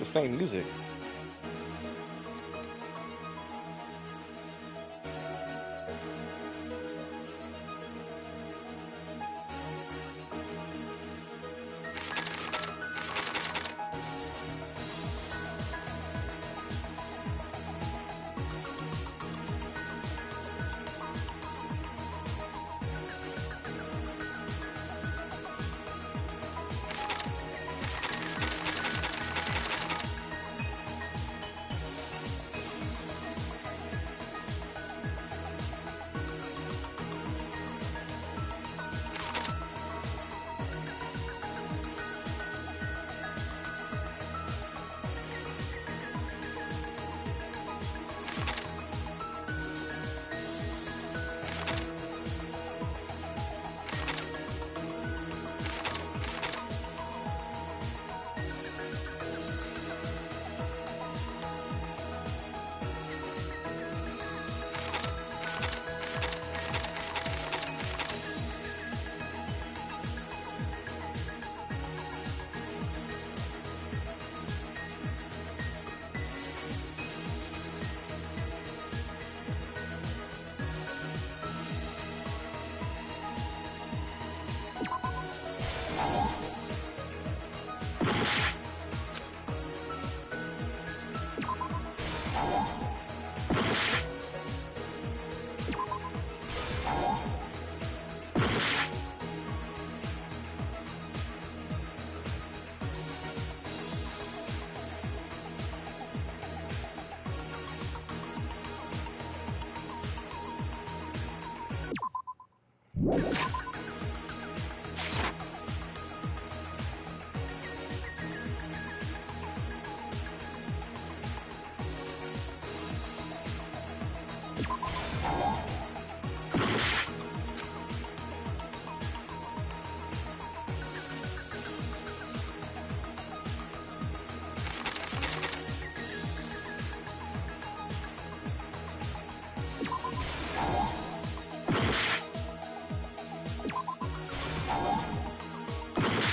It's the same music.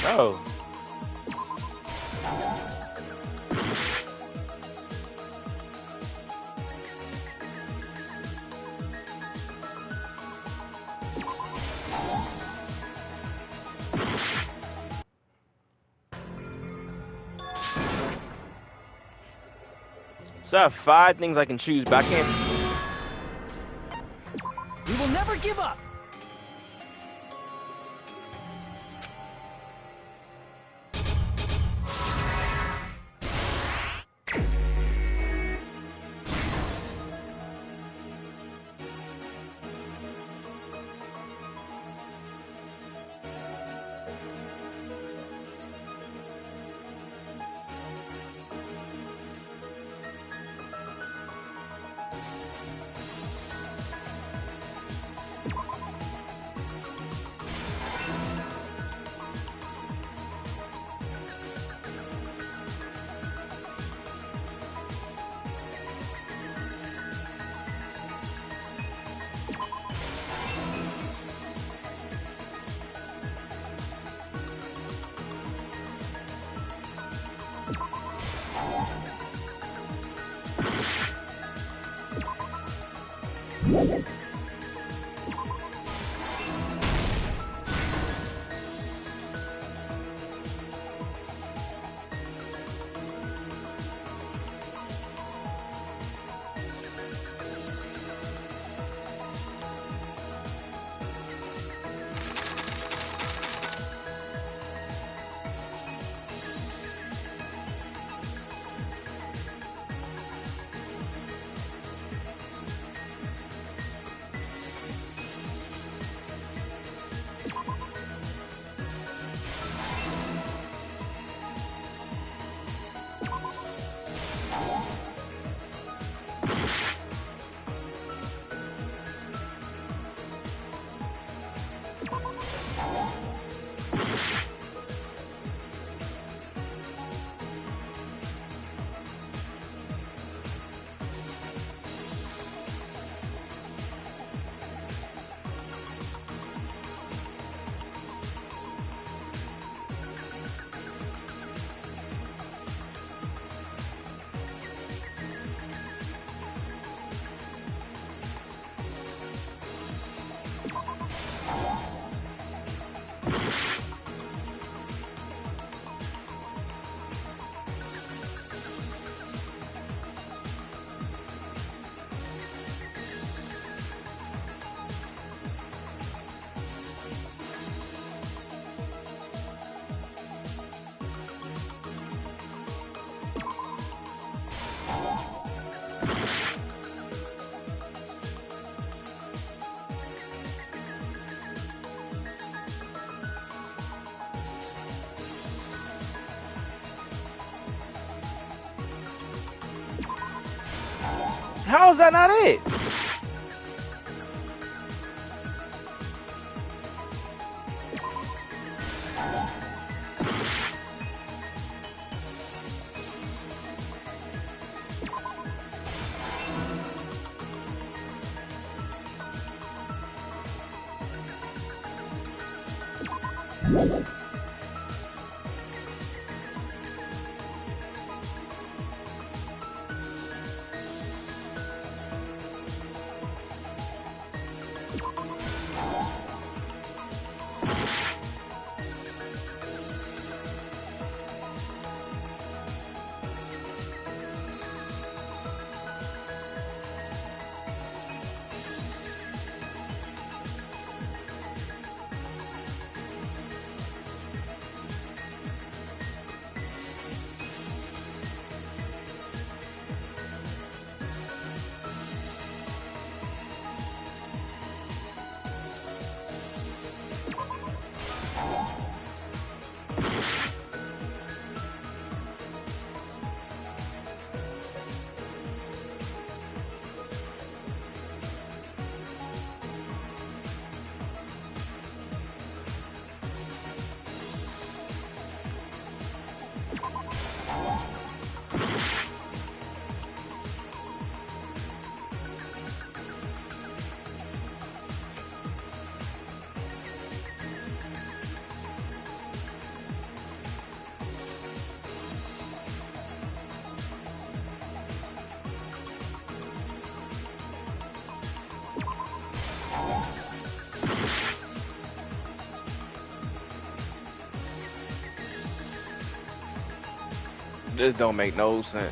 Oh. So I have 5 things I can choose, but I can't. We will never give up. How is that not it? This don't make no sense.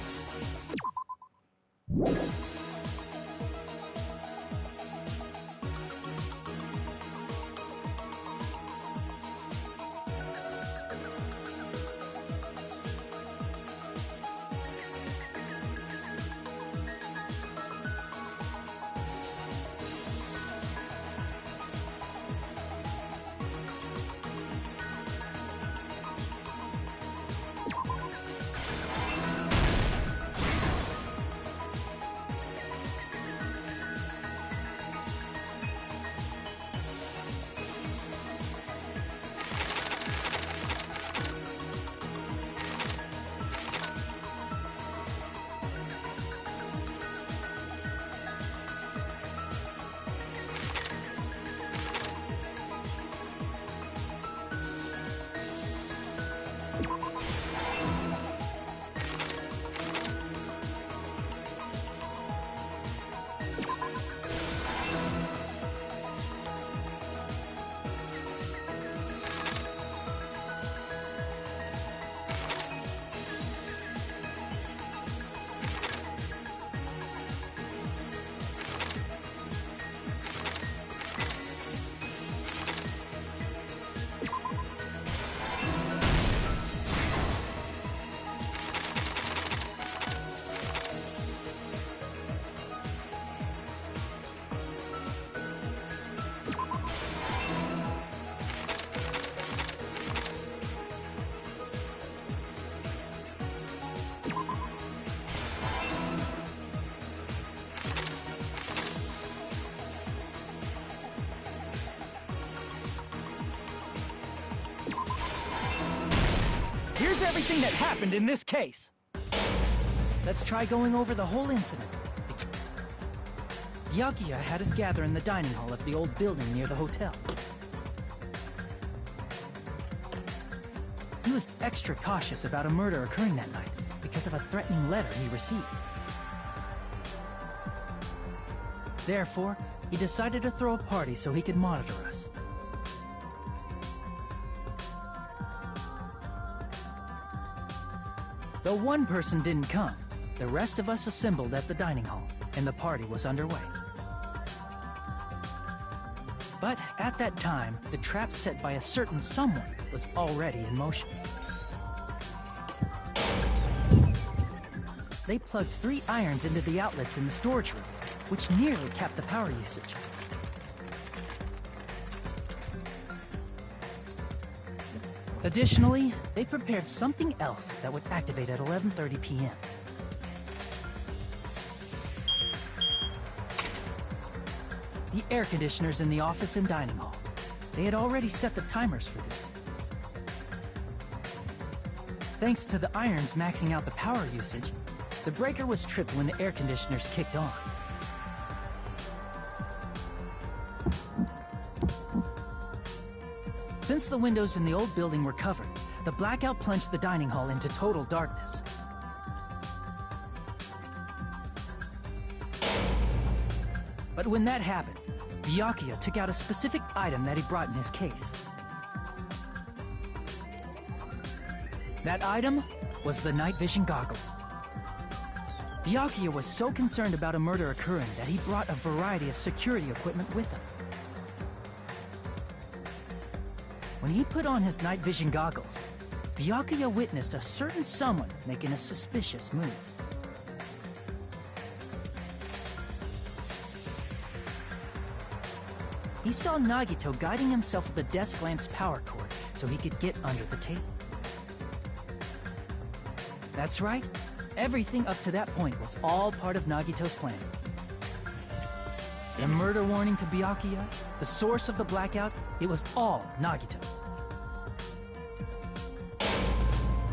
Here's everything that happened in this case. Let's try going over the whole incident. Byakuya had us gather in the dining hall of the old building near the hotel. He was extra cautious about a murder occurring that night because of a threatening letter he received. Therefore, he decided to throw a party so he could monitor us. Though one person didn't come, the rest of us assembled at the dining hall, and the party was underway. But at that time, the trap set by a certain someone was already in motion. They plugged 3 irons into the outlets in the storage room, which nearly capped the power usage. Additionally, they prepared something else that would activate at 11:30 p.m. The air conditioners in the office and dining hall. They had already set the timers for this. Thanks to the irons maxing out the power usage, the breaker was tripped when the air conditioners kicked on. Since the windows in the old building were covered, the blackout plunged the dining hall into total darkness. But when that happened, Byakuya took out a specific item that he brought in his case. That item was the night vision goggles. Byakuya was so concerned about a murder occurring that he brought a variety of security equipment with him. When he put on his night vision goggles, Byakuya witnessed a certain someone making a suspicious move. He saw Nagito guiding himself with the desk lamp's power cord so he could get under the table. That's right, everything up to that point was all part of Nagito's plan. The murder warning to Byakuya, the source of the blackout, it was all Nagito.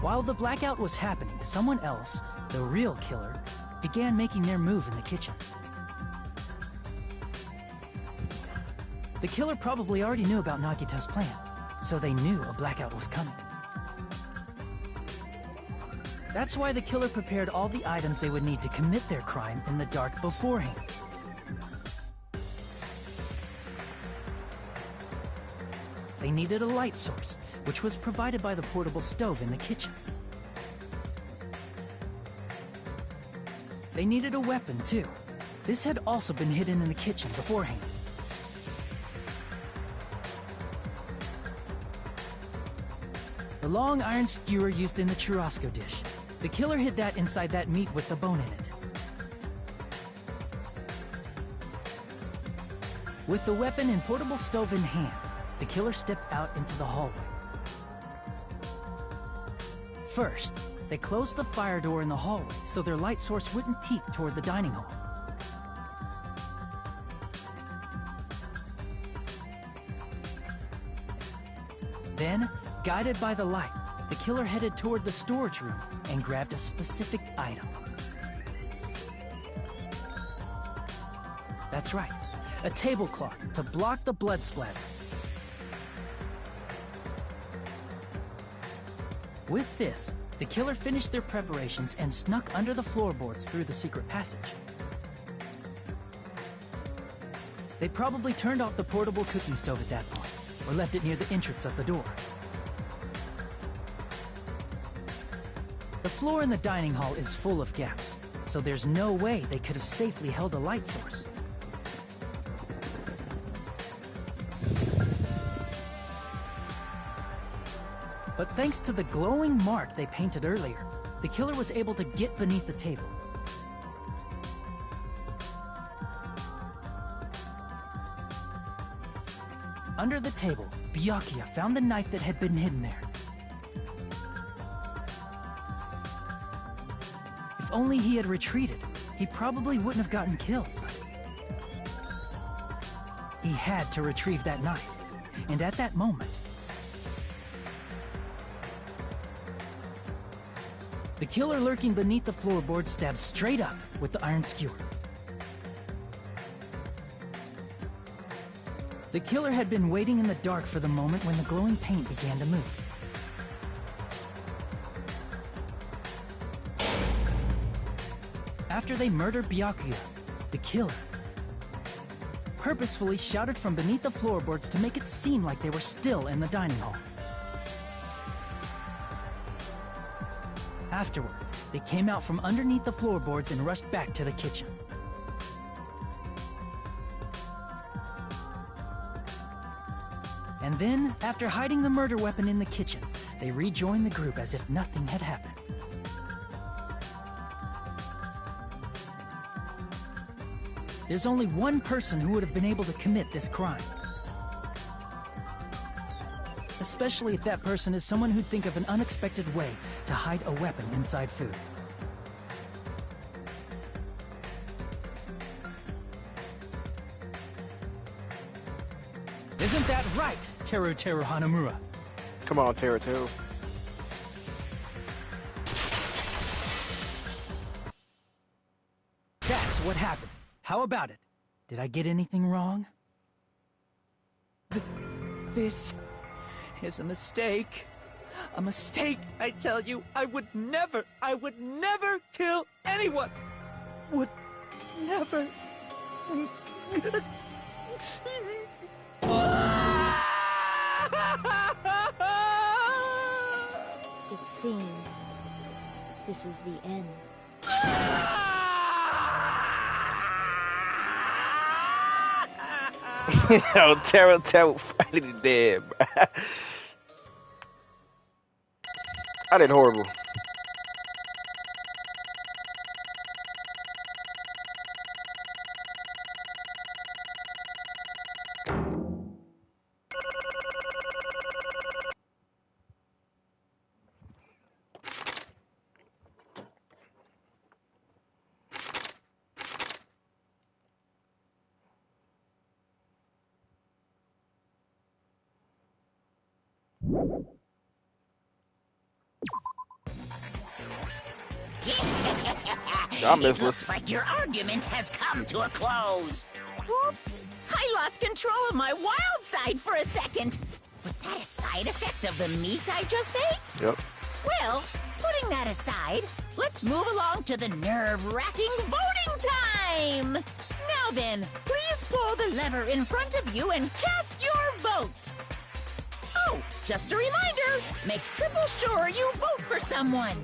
While the blackout was happening, someone else, the real killer, began making their move in the kitchen. The killer probably already knew about Nagito's plan, so they knew a blackout was coming. That's why the killer prepared all the items they would need to commit their crime in the dark beforehand. They needed a light source, which was provided by the portable stove in the kitchen. They needed a weapon, too. This had also been hidden in the kitchen beforehand. The long iron skewer used in the churrasco dish. The killer hid that inside that meat with the bone in it. With the weapon and portable stove in hand, the killer stepped out into the hallway. First, they closed the fire door in the hallway so their light source wouldn't peek toward the dining hall. Then, guided by the light, the killer headed toward the storage room and grabbed a specific item. That's right, a tablecloth to block the blood splatter. With this, the killer finished their preparations and snuck under the floorboards through the secret passage. They probably turned off the portable cooking stove at that point, or left it near the entrance of the door. The floor in the dining hall is full of gaps, so there's no way they could have safely held a light source. But thanks to the glowing mark they painted earlier, the killer was able to get beneath the table. Under the table, Byakuya found the knife that had been hidden there. If only he had retreated, he probably wouldn't have gotten killed. He had to retrieve that knife, and at that moment, the killer lurking beneath the floorboard stabbed straight up with the iron skewer. The killer had been waiting in the dark for the moment when the glowing paint began to move. After they murdered Byakuya, the killer purposefully shouted from beneath the floorboards to make it seem like they were still in the dining hall. Afterward, they came out from underneath the floorboards and rushed back to the kitchen. And then, after hiding the murder weapon in the kitchen, they rejoined the group as if nothing had happened. There's only one person who would have been able to commit this crime. Especially if that person is someone who'd think of an unexpected way to hide a weapon inside food. Isn't that right, Teru Teru Hanamura? Come on, Teru Teru. That's what happened. How about it? Did I get anything wrong? This is a mistake. A mistake, I tell you. I would never kill anyone. Would never. It seems this is the end. Yo, Teru Teru finally dead, bruh. I did horrible. It looks like your argument has come to a close. Oops, I lost control of my wild side for a second. Was that a side effect of the meat I just ate? Yep. Well, putting that aside, let's move along to the nerve-wracking voting time! Now then, please pull the lever in front of you and cast your vote. Oh, just a reminder, make triple sure you vote for someone.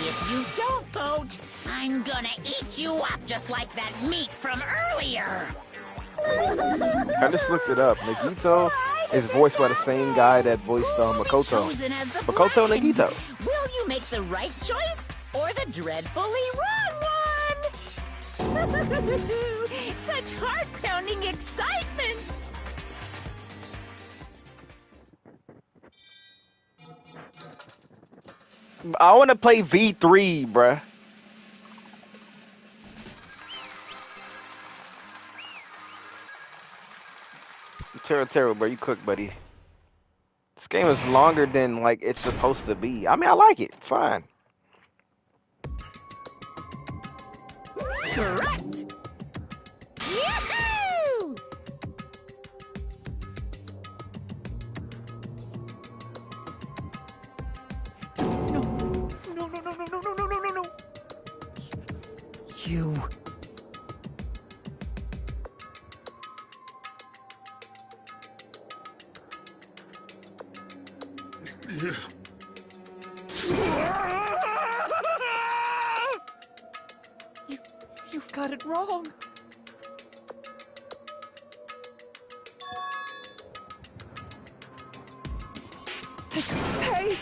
If you don't vote, I'm gonna eat you up just like that meat from earlier. I just looked it up. Nagito is voiced by the same guy that voiced Makoto. Chosen as the Makoto Blackened. Nagito. Will you make the right choice or the dreadfully wrong one? Such heart-pounding excitement! I want to play V3, bruh. Terra, bro, you cook, buddy. This game is longer than like it's supposed to be. I mean, I like it. It's fine. Correct. Yahoo! No. You. You've got it wrong. Hey!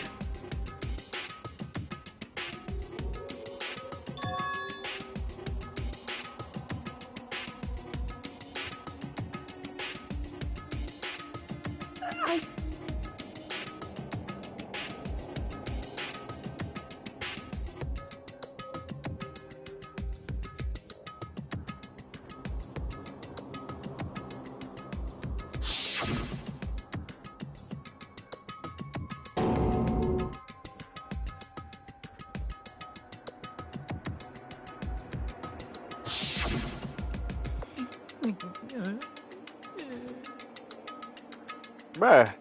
Bruh.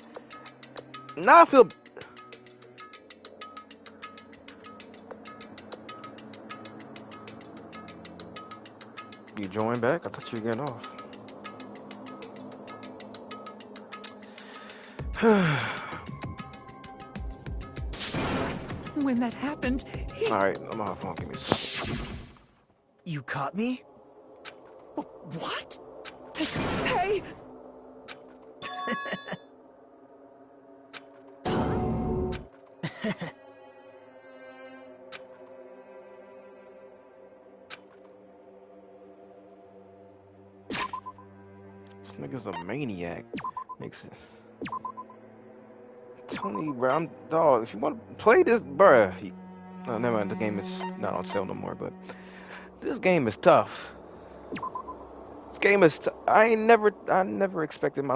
Now I feel... You join back? I thought you were getting off. When that happened, Alright, I'm off phone. Give me a second. You caught me? What? Hey! This nigga's a maniac. Makes it... Tony, bro, I'm... Dog, if you want to play this, bruh... Oh, never mind, the game is not on sale no more, but... This game is tough. This game is... I never expected myself